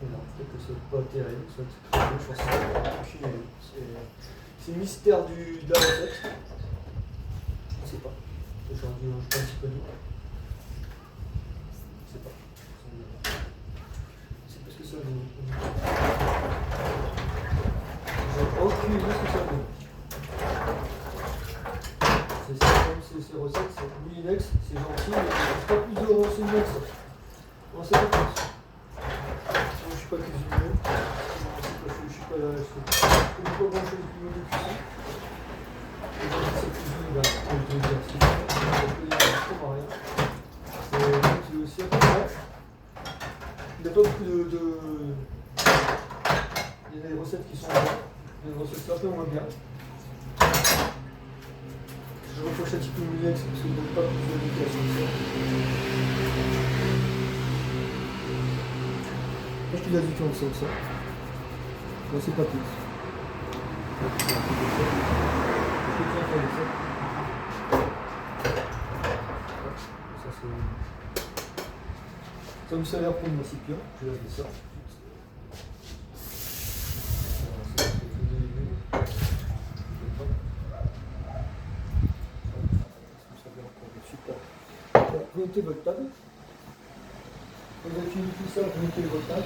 [SPEAKER 2] Voilà. Peut-être que c'est pas terrible, ça c'est très bon, je pense que c'est le mystère de la recette. Je ne sais pas. Aujourd'hui, je pense un petit peu d'eau. Je ne sais pas. C'est parce que ça donne. J'ai aucune idée ce que ça donne. Ces recettes, c'est Moulinex, c'est gentil, mais c'est pas plus de renseignements que ça. Non, c'est pas plus. Moi, je suis pas cuisinier. Je suis pas là. Je connais pas grand chose du mode de cuisson. Et donc, cette cuisine, bah, comme je te le dis, c'est pas rien. C'est aussi un peu vache. Il n'y a pas beaucoup de. Il y a des recettes qui sont bien. Il y a des recettes qui sont un peu moins bien. Je reproche un petit peu Moulinex parce qu'il ne donne pas plus d'indications que ça. Moi, je te l'ai dit comme ça. Moi, c'est pas plus. Je peux bien faire ça. Ça, c'est. Ça me sert à prendre mon récipient. Je vais laver ça. Super.
[SPEAKER 1] remontez votre table. Quand vous avez fini tout ça, remontez votre table.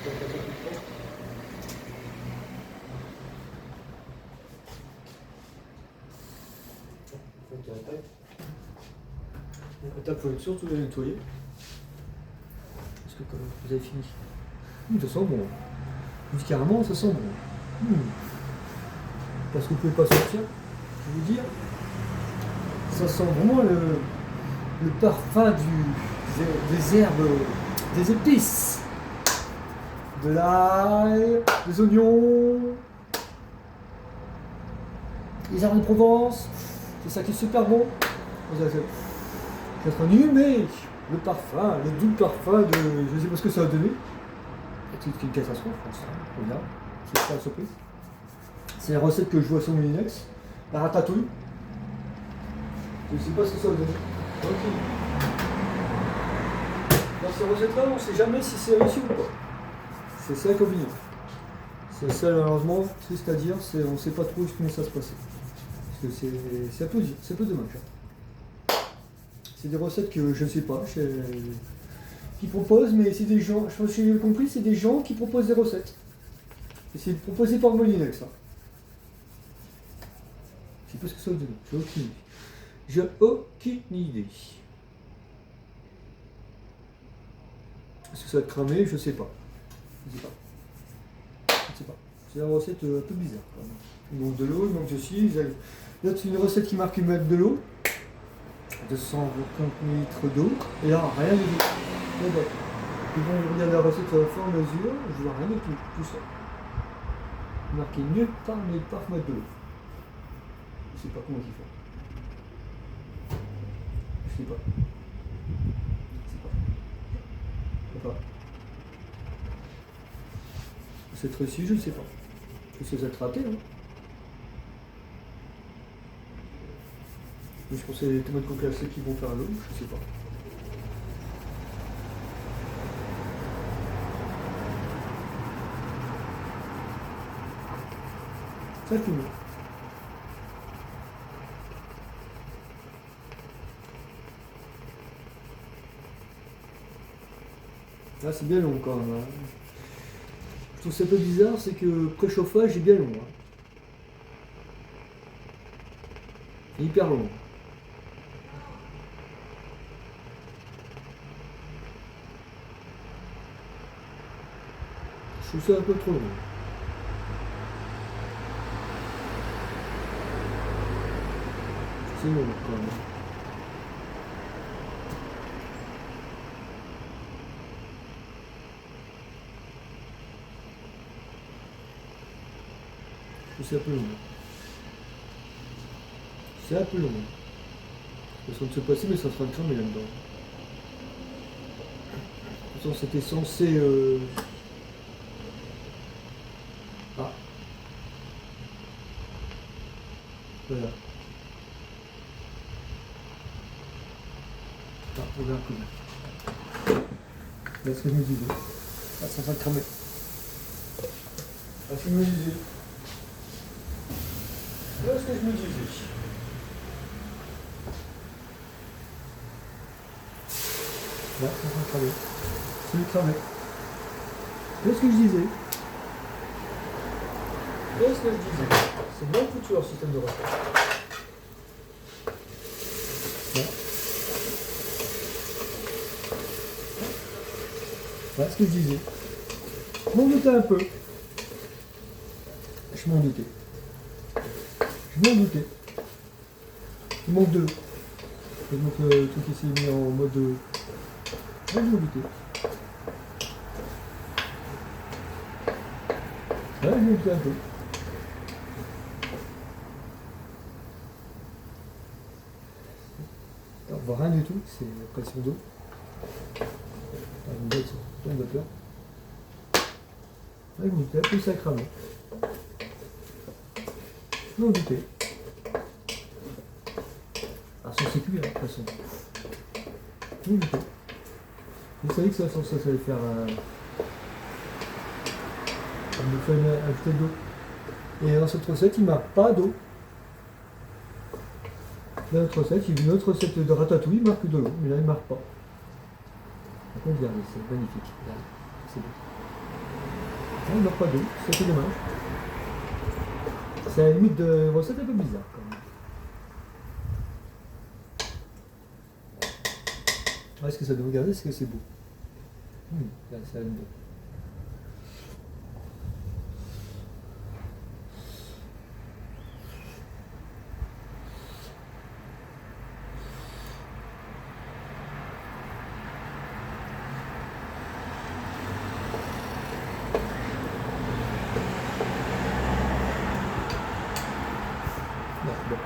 [SPEAKER 1] Donc, ça fait tout ça. La table, il faut surtout la nettoyer. Parce que quand vous avez fini. Ça sent bon. Je dis carrément, ça sent bon. Parce que vous ne pouvez pas sortir, je vais vous dire. Ça sent vraiment le parfum des herbes, des épices, de l'ail, des oignons, les herbes de Provence. C'est ça qui est super bon. Ça sent inhumé. Le parfum, le doux parfum de. Je ne sais pas ce que ça va donner. C'est une catastrophe, regarde. C'est pas la surprise. C'est la recette que je vois sur mon Linux. La ratatouille. Je ne sais pas ce que ça va donner. Ok. Dans ces recettes-là, on ne sait jamais si c'est réussi ou pas. C'est ça l'inconvénient. C'est ça, malheureusement, triste à dire, on ne sait pas trop comment ça se passe. Parce que c'est un peu dommage. C'est des recettes que je ne sais pas, qui proposent, mais c'est des gens, je pense que j'ai compris, c'est des gens qui proposent des recettes. Et c'est proposé par Molinex, ça. Je sais pas ce que ça veut dire, j'ai aucune idée. J'ai aucune idée. Est-ce que ça va être cramé? Je sais pas. Je sais pas. Je sais pas. C'est une recette un peu bizarre. Quand même. Il manque de l'eau, il manque de ci. Là, c'est une recette qui marque qu'il met de l'eau. 250 litres d'eau. Et là, rien du tout. Et bon, je regarde la recette au fur et à mesure. Je vois rien du tout. Tout ça. Marqué nulle part mettre de l'eau. Je sais pas comment ils font. Je sais pas. Je sais pas. Cette recette, je ne sais pas. Je sais être raté, hein. Mais je pense que c'est les tomates concassées qui vont faire l'eau, je sais pas. Ça fume. Là, c'est bien long quand même. Hein. Je trouve ça un peu bizarre, c'est que le préchauffage est bien long. Hein. C'est hyper long. Je trouve ça un peu trop long. C'est long quand même. C'est un peu long. C'est un peu long. Ça sera de se passer, mais ça sera cramé là-dedans. De toute façon, c'était censé. Ah. Voilà. Ah, regarde comment. Là, ce que je me disais. Ah, ça sera cramé. Ah, ce que je me disais. Voilà ce que je me disais. Là, ça sera cramé. C'est cramé. Voilà ce que je disais. Voilà ce que je disais. C'est bien foutu leur système de recette. Là. Voilà ce que je disais. Je m'en doutais un peu. Je m'en doutais. Je m'en doutais. Il manque de l'eau. Et donc le truc ici est mis en mode. Ouais, je m'en doutais. Ouais, je m'en doutais un peu. Alors, on voit rien du tout, c'est la pression d'eau. Une boîte, plein de vapeur. Ouais, je m'en doutais, plus ça a cramé. Je m'en doutais. Alors, c'est cuit, de toute façon. Je m'en doutais. Vous savez que ça allait faire ça me fait ajouter de l'eau. Et dans cette recette, il n'y a pas d'eau.
[SPEAKER 2] Dans notre recette, il y a une autre recette de ratatouille, il marque de l'eau, mais là il marque pas. Par contre, regardez, c'est magnifique. Regardez, c'est beau. Ah, il marque pas d'eau, c'est un peu dommage. C'est à la limite de recette un peu bizarre quand même. Ouais, est-ce que ça doit regarder, est-ce que c'est beau? Là, ça va être beau. Bon, bon.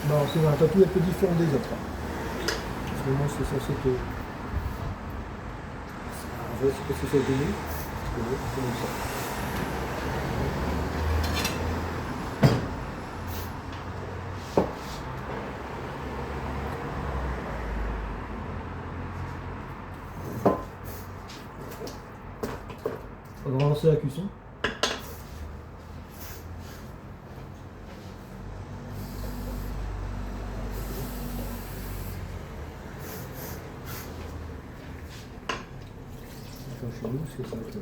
[SPEAKER 2] Bon, c'est un ratatouille un peu différent des autres. Parce que moi, c'est censé te. En vrai, c'est pas censé te donner. C'est comme ça. On va lancer la cuisson. Chez nous, parce que ça va être...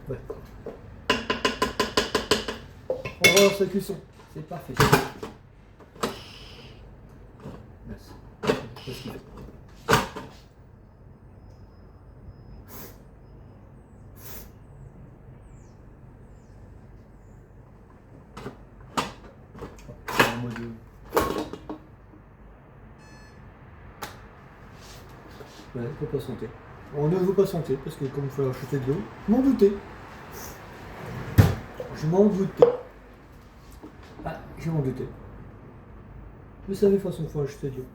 [SPEAKER 2] Ouais. On relance la cuisson. C'est parfait. Merci. C'est ce qu'il fait. En mode... Ouais, faut pas sentir. On ne veut pas sentir parce que comme il faut acheter de l'eau, je m'en doutais. Je m'en doutais. Ah, je m'en doutais. Vous savez, de toute façon, il faut acheter de l'eau.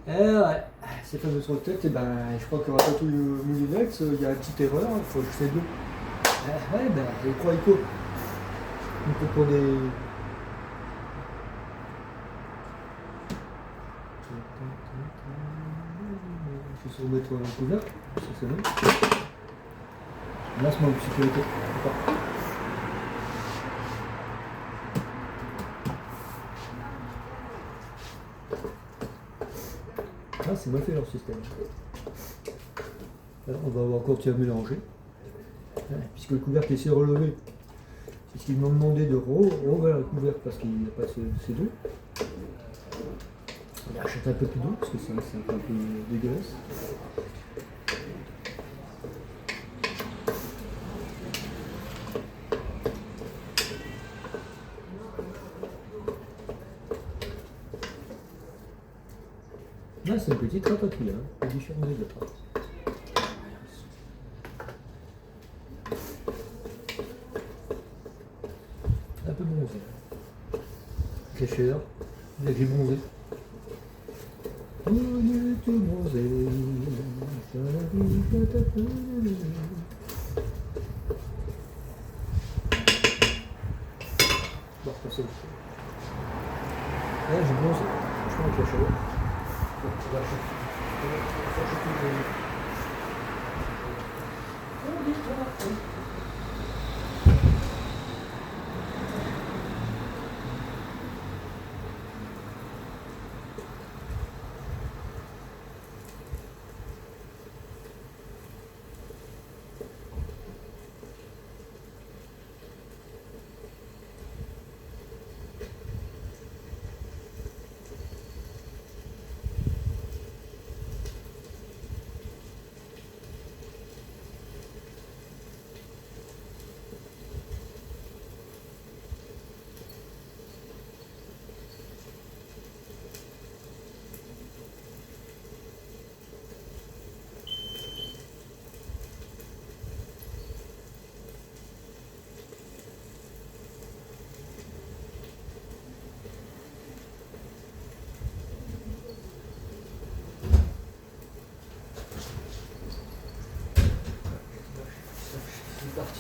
[SPEAKER 2] Ouais, ces fameuses recettes, et ben, je crois que Ratatouille Moulinex, il y a une petite erreur, il faut acheter de l'eau. Ouais, ben, je crois qu'il faut. On peut pour des. Il faut se remettre un couvercle, ça c'est bon. Là, c'est mon sécurité. Ah, c'est mal fait leur système. Alors, on va encore continuer à mélanger. Puisque le couvercle est si relevé, c'est ce qu'ils m'ont demandé de rouvrir le couvercle parce qu'il n'y a pas assez d'eau. On achète un peu plus d'eau parce que c'est un peu dégueulasse. Là, c'est une petite ratatouille, hein, différente des autres. Un peu bronzé. C'est cher, bien que j'ai bronzé. Tu bronzé. Bon, c'est bon. Là, j'ai bronzé. Franchement, avec la chaleur. On va acheter.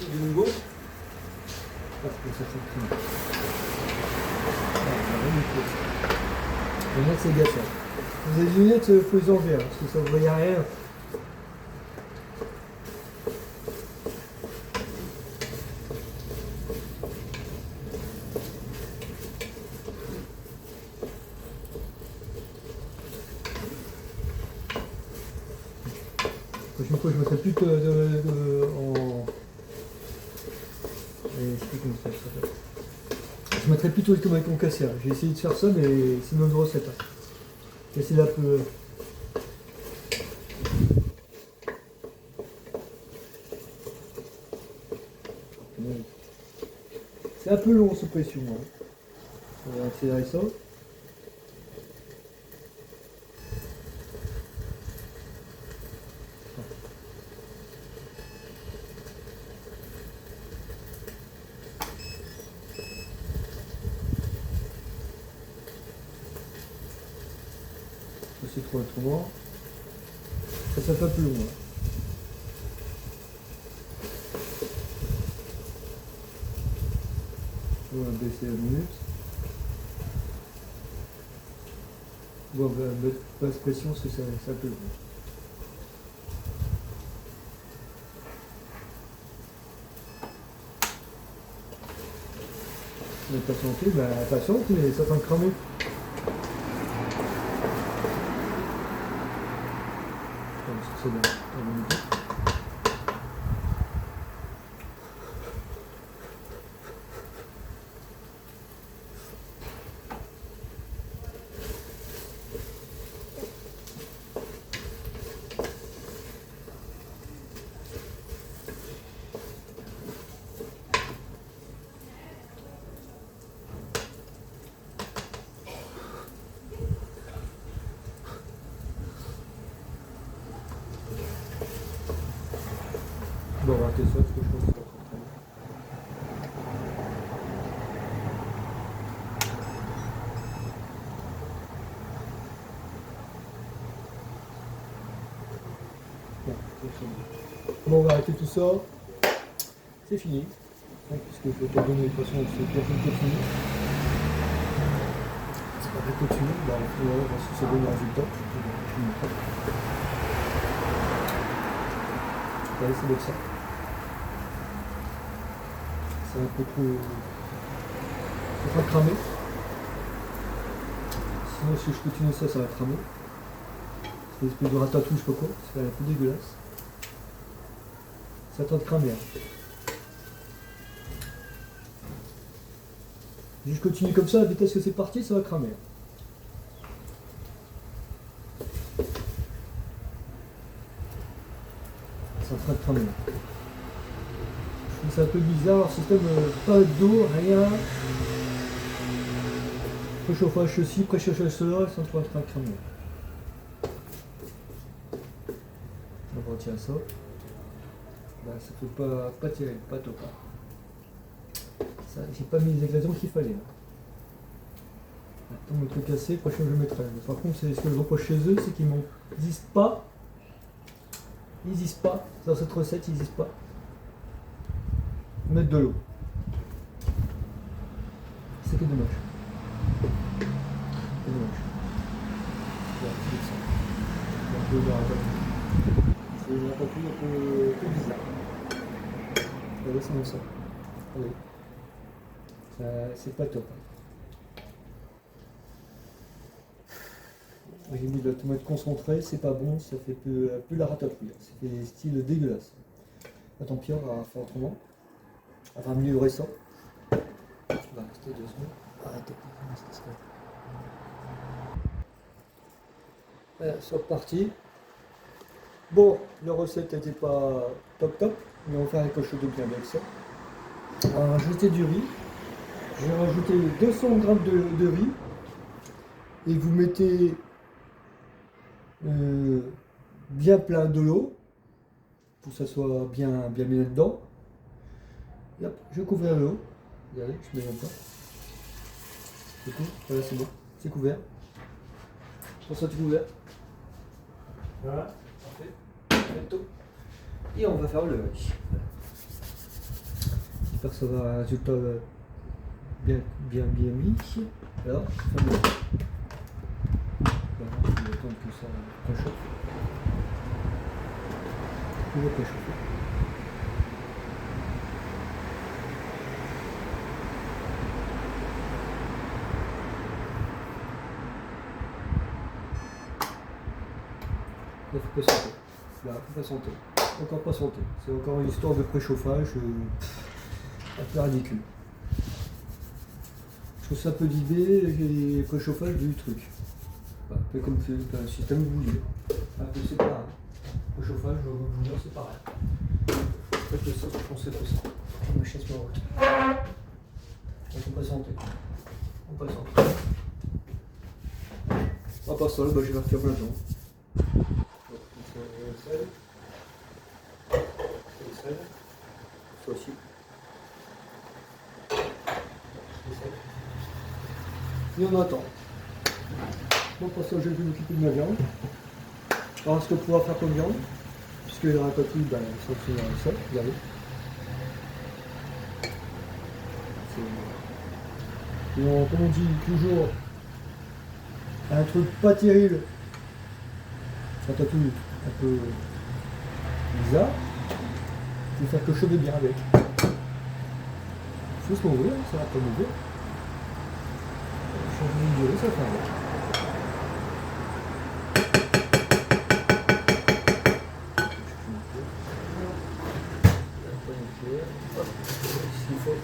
[SPEAKER 2] sorti de nouveau. Hop, ça fait le prix. Les lunettes, c'est gâchant. Vous avez des lunettes, il faut les enlever, hein, parce que ça ne voyait rien. La prochaine fois, je ne mettrai plus en. Je sais plus comment ça s'appelle. Je mettrai plutôt le avec mon casseur. J'ai essayé de faire ça, mais c'est une autre recette. Hein. Casser là un peu. C'est un peu long ce pression. Hein. On va accélérer ça. C'est trop autrement. Ça fait un peu long. Là. On va baisser la minute. Bon, on va mettre basse pression parce que c'est un peu long. On va patienter, bah patiente, mais ça va cramer. C'est bien. Bon, on va arrêter ça parce que je pense que ça va très bien. Bon, c'est fini. Bon, on va arrêter tout ça. C'est fini. Puisque je vais te donner de toute façon, c'est bien continue. C'est pas bien continue. Bah, on va voir si ça donne un résultat. Allez, c'est comme ça. C'est un peu trop. Ça va cramer. Sinon, si je continue ça, ça va cramer. C'est une espèce de ratatouille, je sais pas quoi. C'est un peu dégueulasse. Ça tente de cramer. Hein. Si je continue comme ça, à la vitesse que c'est parti, ça va cramer. C'est en train de cramer. Je trouve ça un peu bizarre, leur système, pas d'eau, rien. Préchauffage ceci, préchauffage cela, ils sont en train de cramer. On retient ça. Bah, ça fait pas terrible, pas top. Ça, j'ai pas mis les ingrédients qu'il fallait. Attends, le truc cassé, prochain je le mettrai. Mais par contre, c'est ce que je reproche chez eux, c'est qu'ils n'hésitent pas. Ils n'hésitent pas. Dans cette recette, ils n'hésitent pas. Mettre de l'eau. C'est que dommage. C'est dommage. Voilà, c'est ça. Un peu de ratatouille. C'est une ratatouille un peu bizarre. Regardez, c'est bon ça. Allez. C'est pas top. J'ai mis de la tomate concentrée, c'est pas bon, ça fait plus la ratatouille. C'est style dégueulasse. Bah, tant pis, on va faire autrement. On va améliorer ça. On va rester 2 secondes. Arrêtez. Voilà, c'est reparti. Bon, la recette n'était pas top, mais on va faire quelque chose de bien avec ça. On va rajouter du riz. Je vais rajouter 200 g de riz et vous mettez bien plein de l'eau pour que ça soit bien mis là-dedans. Et hop, je vais couvrir l'eau. Regardez, je mets même pas. C'est tout, voilà, c'est bon, c'est couvert. Pour ça, c'est couvert. Voilà, parfait. Bientôt. Et on va faire le riz. J'espère que ça va avoir un résultat bien mis. Alors, ça me... Voilà, je vais attendre que ça préchauffe. Toujours préchauffer. Là, faut patienter. Là, faut patienter. Encore patienter. C'est encore une histoire de préchauffage un peu ridicule. Je trouve ça un peu l'idée les préchauffages du truc. Enfin, un peu comme un système bouilleur. Un peu c'est pareil. Préchauffage, bouilleur, c'est pareil. En fait, ça, je pensais que ça. Ma chaise ma route. Donc on patienter. On patiente. À part ça, là, je vais refaire plein de temps. Ça aussi. Et on attend. Bon, pour ça, je vais m'occuper de ma viande. Alors, ce que pouvoir faire comme viande, puisque les ratatouilles, ben, ça finira ça, regardez. Comme on dit toujours, un truc pas terrible, ratatouille un peu bizarre, il faut faire quelque chose de bien avec. Il faut se m'ouvrir, ça va pas m'ouvrir. Changer de durée, ça fait avec. S'il faut.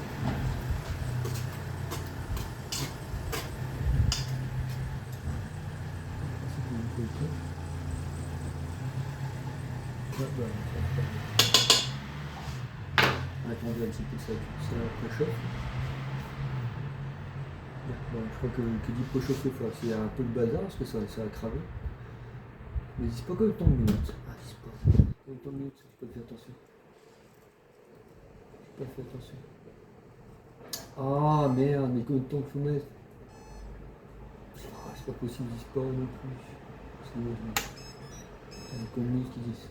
[SPEAKER 2] Attendez un petit peu que ça préchauffe. Bon, je crois que dit préchauffer, il y a un peu de bazar parce que ça a cramé. Mais dis pas combien de temps de minutes. Ah, dis pas. Combien de temps de minutes, j'ai pas fait attention. J'ai pas fait attention. Ah merde, mais combien de temps qu'il faut mettre? Ah, c'est pas possible, dis pas non plus. C'est les communistes qui disent.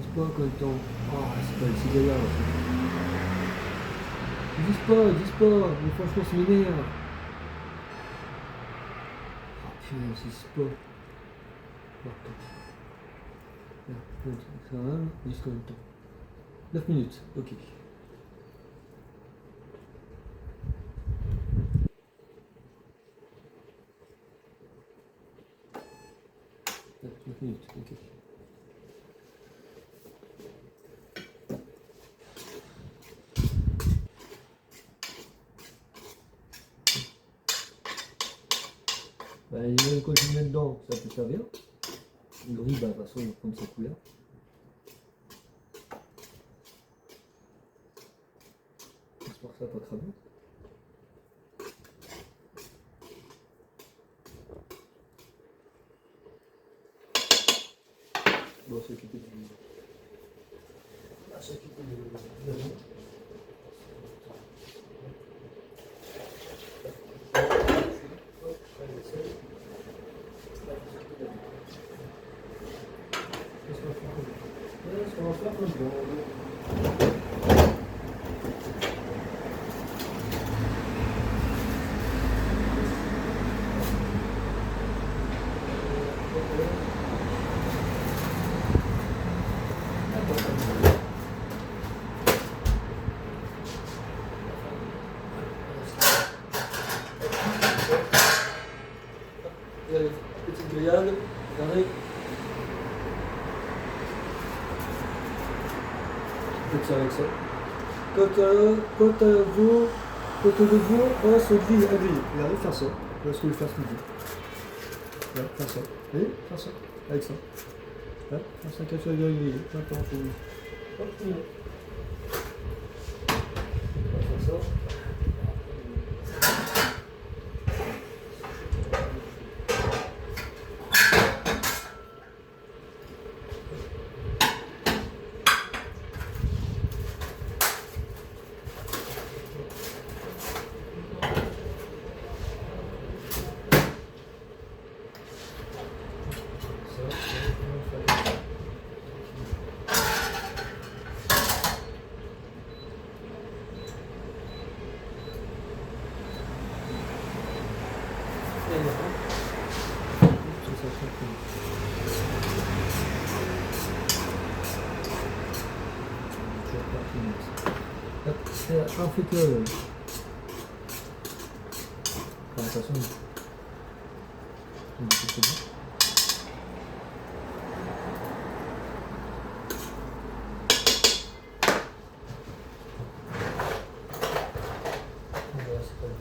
[SPEAKER 2] Dis pas combien de temps. Ah, c'est pas les cigales en fait. Dis pas, mais franchement ça m'énerve. Ah putain, dis pas. Ça va, dis combien de temps? 9 minutes, ok. 9 minutes, ok. Bah, il y a quoi je mets dedans, ça peut servir. Le riz, bah, de toute façon, il va prendre sa couleur. J'espère que ça va pas cramer. Bon, s'occuper du... s'occuper de... Qu'est-ce qu'on va faire comme ça? Petite grillade, regardez. Faites ça avec ça. Côte de veau, on se grille à griller. Regardez, faire ça. Voilà ce que je vais faire ce midi. Là, faire ça. Et faire ça. Avec ça. Là, faire ça, quelque chose de grillé. Maintenant, hop, on va faire ça. c'est un fait que. Enfin, de toute façon. C'est bon. Voilà, c'est pas le bon.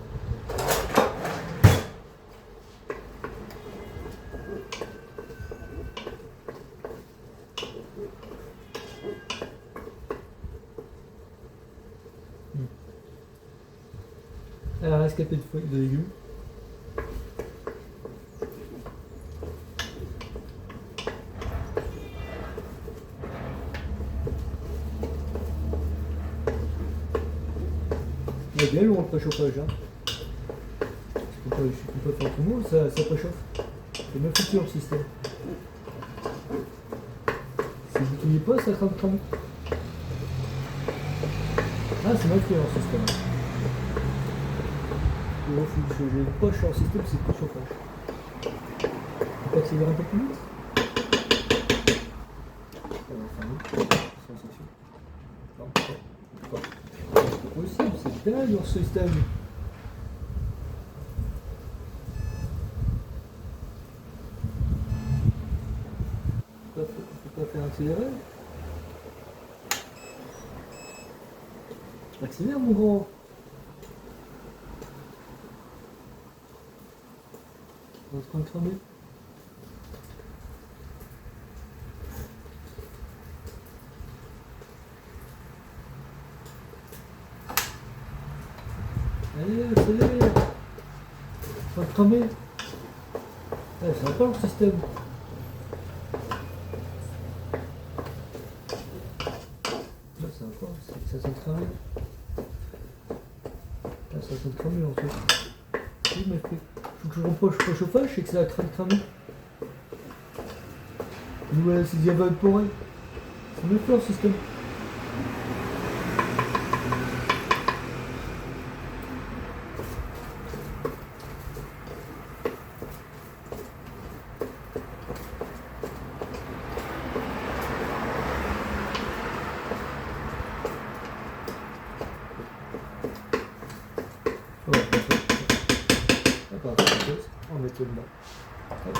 [SPEAKER 2] Un rescapé de légumes. Il est bien lourd le préchauffage. Hein. Je peux pas faire tout le monde, ça préchauffe. C'est bien foutu le système. Si vous n'utilisez pas, ça crame. Ah, c'est mal fait leur système. Je n'ai pas sur le système, c'est le préchauffage. On peut accélérer un peu plus vite. C'est possible, c'est dingue leur système. On peut pas faire accélérer. Accélère mon grand. On va se prendre cramer. Allez, accélère. On va se cramer. Ça va pas le système. Là, c'est encore, ça s'est cramé. Là, ça s'est cramé en fait. Oui, mais faut que je reproche le chauffage, c'est que ça a cramé. Nous voilà, c'est diable poré. C'est mieux fait le système. On va mettre dedans. Hop.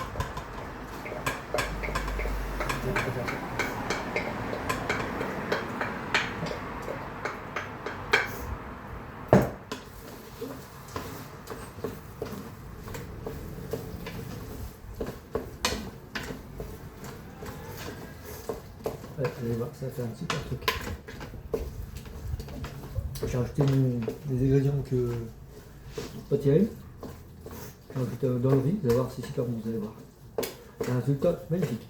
[SPEAKER 2] Ouais, allez voir, ça fait un super truc. J'ai rajouté des ingrédients que pas terribles. J'ai rajouté dans le riz, vous allez voir, c'est super bon, vous allez voir. C'est un résultat magnifique.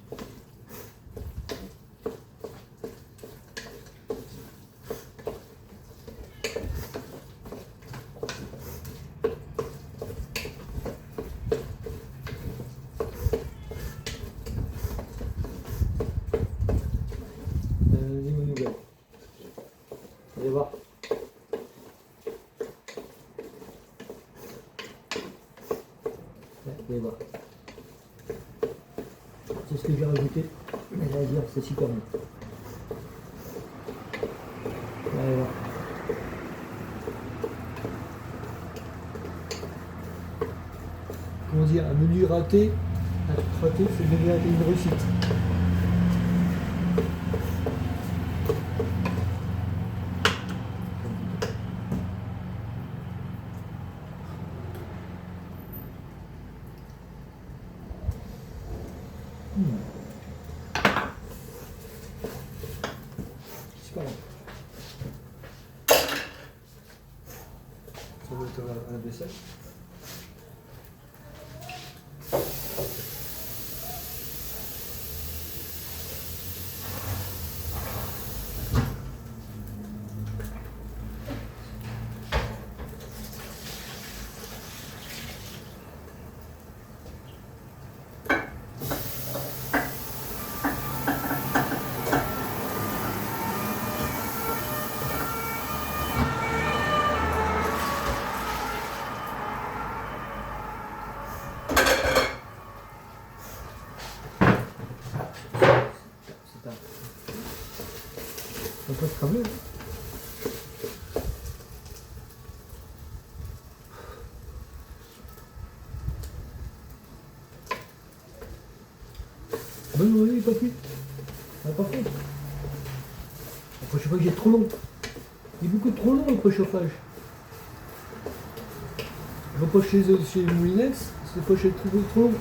[SPEAKER 2] Dis-moi nouvelle. Allez voir. Vous allez voir. C'est ce que j'ai rajouté. J'allais dire, c'est super bon. Allez voir. Comment dire, un menu raté, c'est un menu raté, une réussite. Super bon. Ça doit être à la vaisselle. Ça peut se cramer. Ben non, il n'est pas cuit. Ah, par contre. Le préchauffage il est trop long. Il est beaucoup trop long le préchauffage. Je vais pas chez Moulinex, c'est pas chez trop long.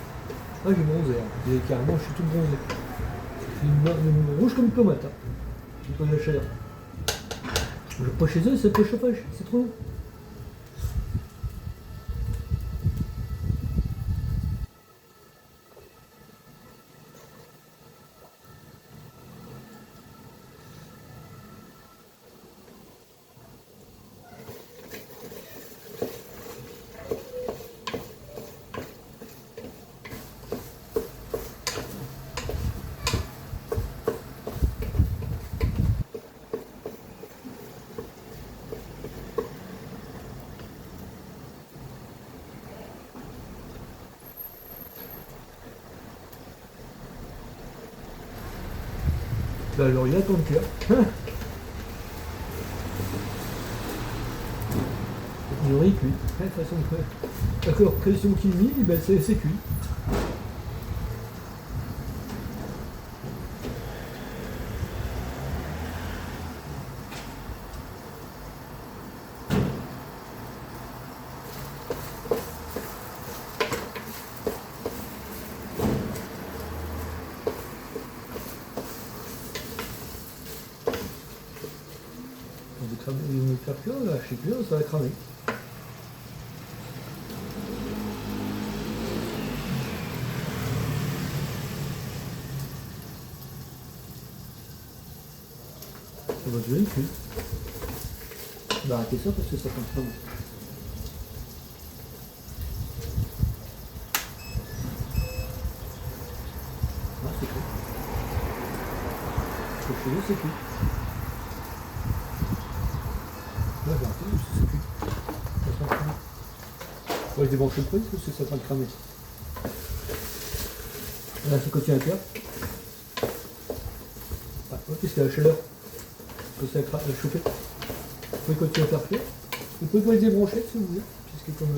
[SPEAKER 2] Ah j'ai bronzé, hein. Et carrément je suis tout bronzé. Je suis une rouge comme une tomate. Hein. J'ai pas de la chaleur. Je vais pas chez eux, c'est le préchauffage, c'est trop long. Bah alors il attend le cœur. Il aurait cuit. De toute façon, d'accord, pression qu'il mit, ben c'est cuit. Une facture, là, je sais plus, ça va cramer. Ça va durer plus. On va arrêter ça parce que ça compte pas. Ah, c'est cool. Chez nous, c'est cuit. Là, j'ai arrêté, c'est cuit. Ça va cramer. Ouais, je débranche le prise parce que ça va cramer. Là, c'est continue à faire. Ah, ouais, puisqu'il y a la chaleur. Ça va chauffer. Vous pouvez continuer à faire cuire. Vous pouvez pas les débrancher si vous voulez. Puisque comme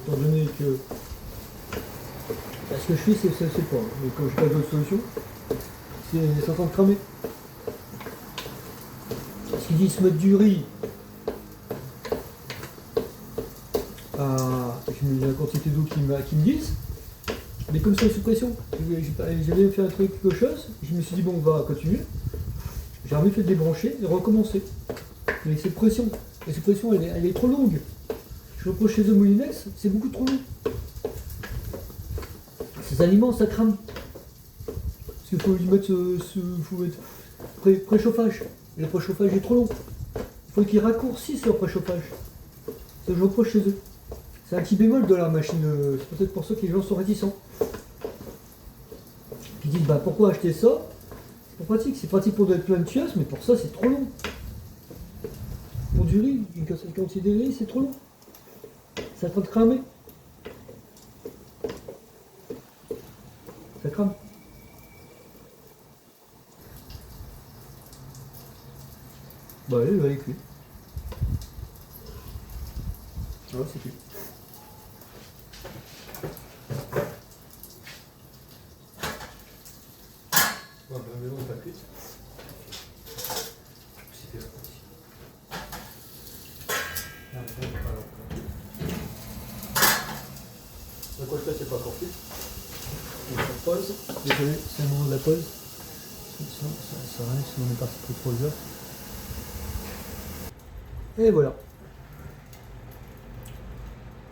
[SPEAKER 2] étant donné que. Là, ce que je fais, c'est pas. Mais comme je n'ai pas d'autre solution, c'est en train de cramer. Parce qu'ils disent mettre du riz. Je mets la quantité d'eau qu'ils me disent. Mais comme c'est sous pression, j'avais fait un truc, quelque chose, je me suis dit bon on va continuer. J'ai envie de débrancher et recommencer. Mais cette pression, elle est trop longue. Je reproche chez The Moulinex, c'est beaucoup trop long. Ces aliments ça crame. Parce qu'il faut lui mettre préchauffage. Et le préchauffage est trop long. Il faut qu'ils raccourcissent leur préchauffage. C'est ce que je reproche chez eux. C'est un petit bémol de la machine, c'est peut-être pour ça que les gens sont réticents. Ils disent bah pourquoi acheter ça? C'est pratique pour être plein de chiasses, mais pour ça c'est trop long. Pour du riz, une quantité de riz c'est trop long. Ça est en train de cramer. Ça crame. Bah oui, il va aller cuire. Ah ouais, c'est cuit. Ouais, bah, mais non, pas cuit. C'était reparti. La quoi je fais, c'est pas encore cuit. On pause. Désolé, c'est le moment de la pause. Ça arrive si on est parti pour 3 heures. Et voilà.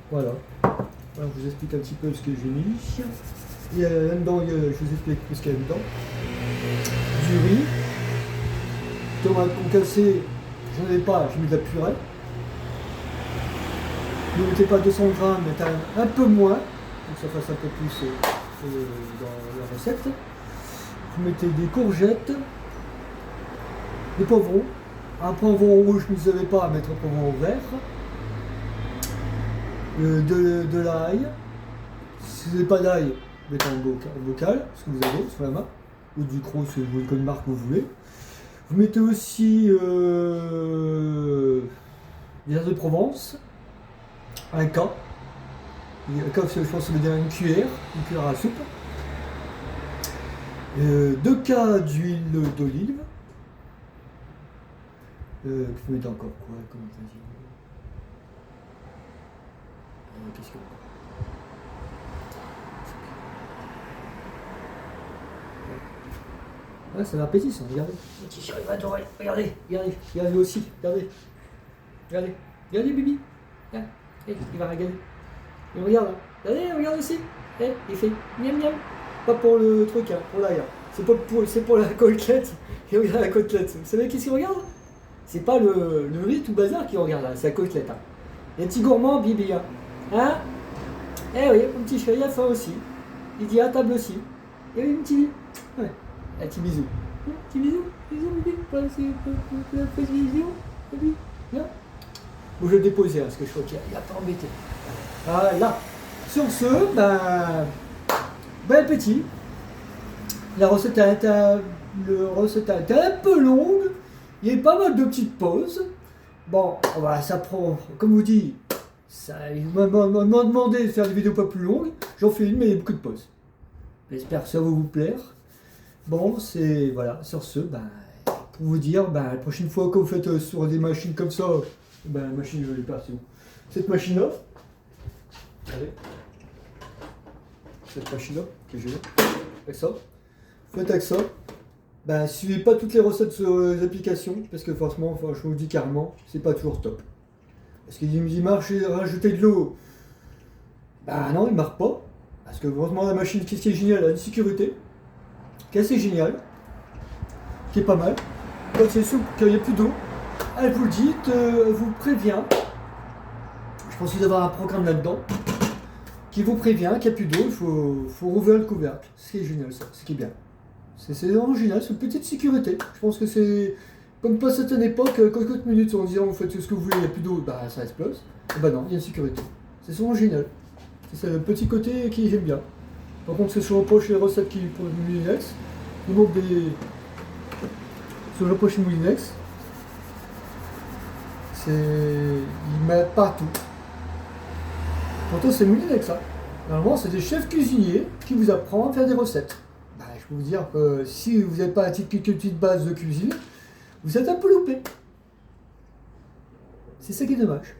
[SPEAKER 2] Voilà. Alors, je vous explique un petit peu ce que j'ai mis. Il y a là-dedans, je vous explique ce qu'il y a dedans. Du riz. Tomates concassées, j'en ai pas, j'ai mis de la purée. Ne mettez pas 200 grammes, mettez un peu moins, pour que ça fasse un peu plus dans la recette. Vous mettez des courgettes, des poivrons. Un poivron rouge, vous n'avez pas à mettre un poivron vert. De l'ail. Si vous n'avez pas d'ail, mettez en bocal, ce que vous avez sur la main, ou du croc, si vous voulez, marque que vous voulez. Vous mettez aussi des herbes de Provence, un cas. Un cas, je pense que ça veut dire une cuillère à soupe. 2 cas d'huile d'olive. Vous mettez encore quoi comme ingrédient? Qu'est-ce que... Ah, ça m'appétisse, regardez. Le petit chéri va adorer. Regardez, regardez, regardez aussi, regardez. Regardez, regardez, Bibi. Ah, il va regarder. Il regarde, là. Regardez, regarde aussi. Il fait miam miam. Pas pour le truc, hein, pour l'arrière. C'est pour la côtelette. Il regarde la côtelette. Vous savez qu'est-ce qu'il regarde? C'est pas le riz tout bazar qu'il regarde là, c'est la côtelette. Hein. Et un petit gourmand, Bibi. Hein? Eh oui, mon petit chéri a faim aussi. Il dit à table aussi. Et oui, un petit. Ouais. Un petit bisou. Un petit bisou. Bisou, Bibi. Bisou. Bibi. Là. Bon, je vais le déposer, hein, parce que je crois qu'il n'a pas embêté. Voilà. Sur ce, bon appétit. La recette a été un peu longue. Il y a eu pas mal de petites pauses. Bon, ça prend, comme vous dit, ils m'ont demandé de faire des vidéos pas plus longues. J'en fais une, mais il y a beaucoup de pauses. J'espère que ça va vous plaire. Bon, c'est, voilà, sur ce, pour vous dire, la prochaine fois que vous faites sur des machines comme ça, la machine, je vais partir où? Cette machine-là, regardez, cette machine-là, que j'ai là, avec ça, faites avec ça. Suivez pas toutes les recettes sur les applications, parce que forcément, je vous dis carrément, c'est pas toujours top. Parce qu'il me dit marche et rajouter de l'eau. Non, il marque pas. Parce que heureusement la machine, qu'est-ce qui est génial, elle a une sécurité, qui est assez géniale, qui est pas mal. Quand c'est sûr qu'il n'y a plus d'eau, elle vous le dit, elle vous prévient. Je pense qu'il doit y avoir un programme là-dedans qui vous prévient qu'il n'y a plus d'eau, il faut rouvrir le couvercle. Ce qui est génial, ça, ce qui est bien. C'est original, c'est une petite sécurité. Je pense que c'est comme pas certaines époques, quelques minutes en disant vous faites ce que vous voulez, il n'y a plus d'eau, ça explose. Non, il y a une sécurité. C'est souvent génial. C'est le petit côté qui j'aime bien. Par contre, c'est sur reproche les recettes qui pour le Moulinex. Il manque des. Sur le reproche Moulinex, il met partout. Pourtant, c'est Moulinex, hein. Normalement, c'est des chefs cuisiniers qui vous apprennent à faire des recettes. Je peux vous dire que si vous n'avez pas une petite base de cuisine, vous êtes un peu loupé. C'est ça qui est dommage.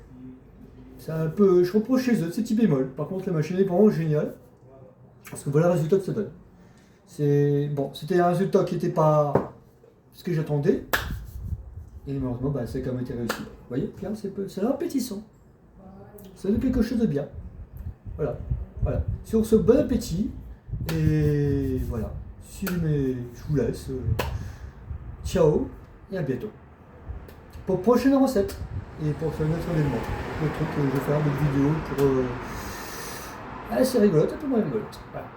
[SPEAKER 2] C'est un peu, je reproche chez eux, c'est petit bémol. Par contre, la machine est vraiment géniale. Parce que voilà le résultat que ça donne. C'était un résultat qui n'était pas ce que j'attendais. Et malheureusement, ça a quand même été réussi. Vous voyez, c'est appétissant. Ça donne quelque chose de bien. Voilà. Sur ce, bon appétit. Et voilà. Je vous laisse. Ciao et à bientôt. Pour prochaine recette et pour faire un autre événement. Le truc que je vais faire d'autres vidéos pour. C'est rigolote, un peu moins rigolote. Voilà.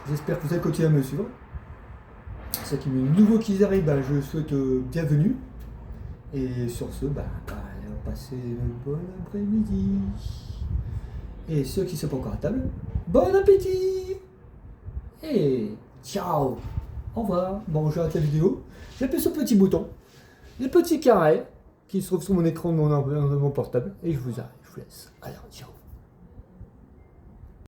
[SPEAKER 2] J'espère que vous allez continuer à me suivre. Ceux qui nouveaux qui arrivent, je souhaite bienvenue. Et sur ce, passez un bon après-midi. Et ceux qui ne sont pas encore à table, bon appétit! Et ciao! Au revoir. Bon, je arrête la vidéo. J'appuie sur le petit bouton, le petit carré qui se trouve sur mon écran de mon portable, et je vous laisse. Alors, ciao!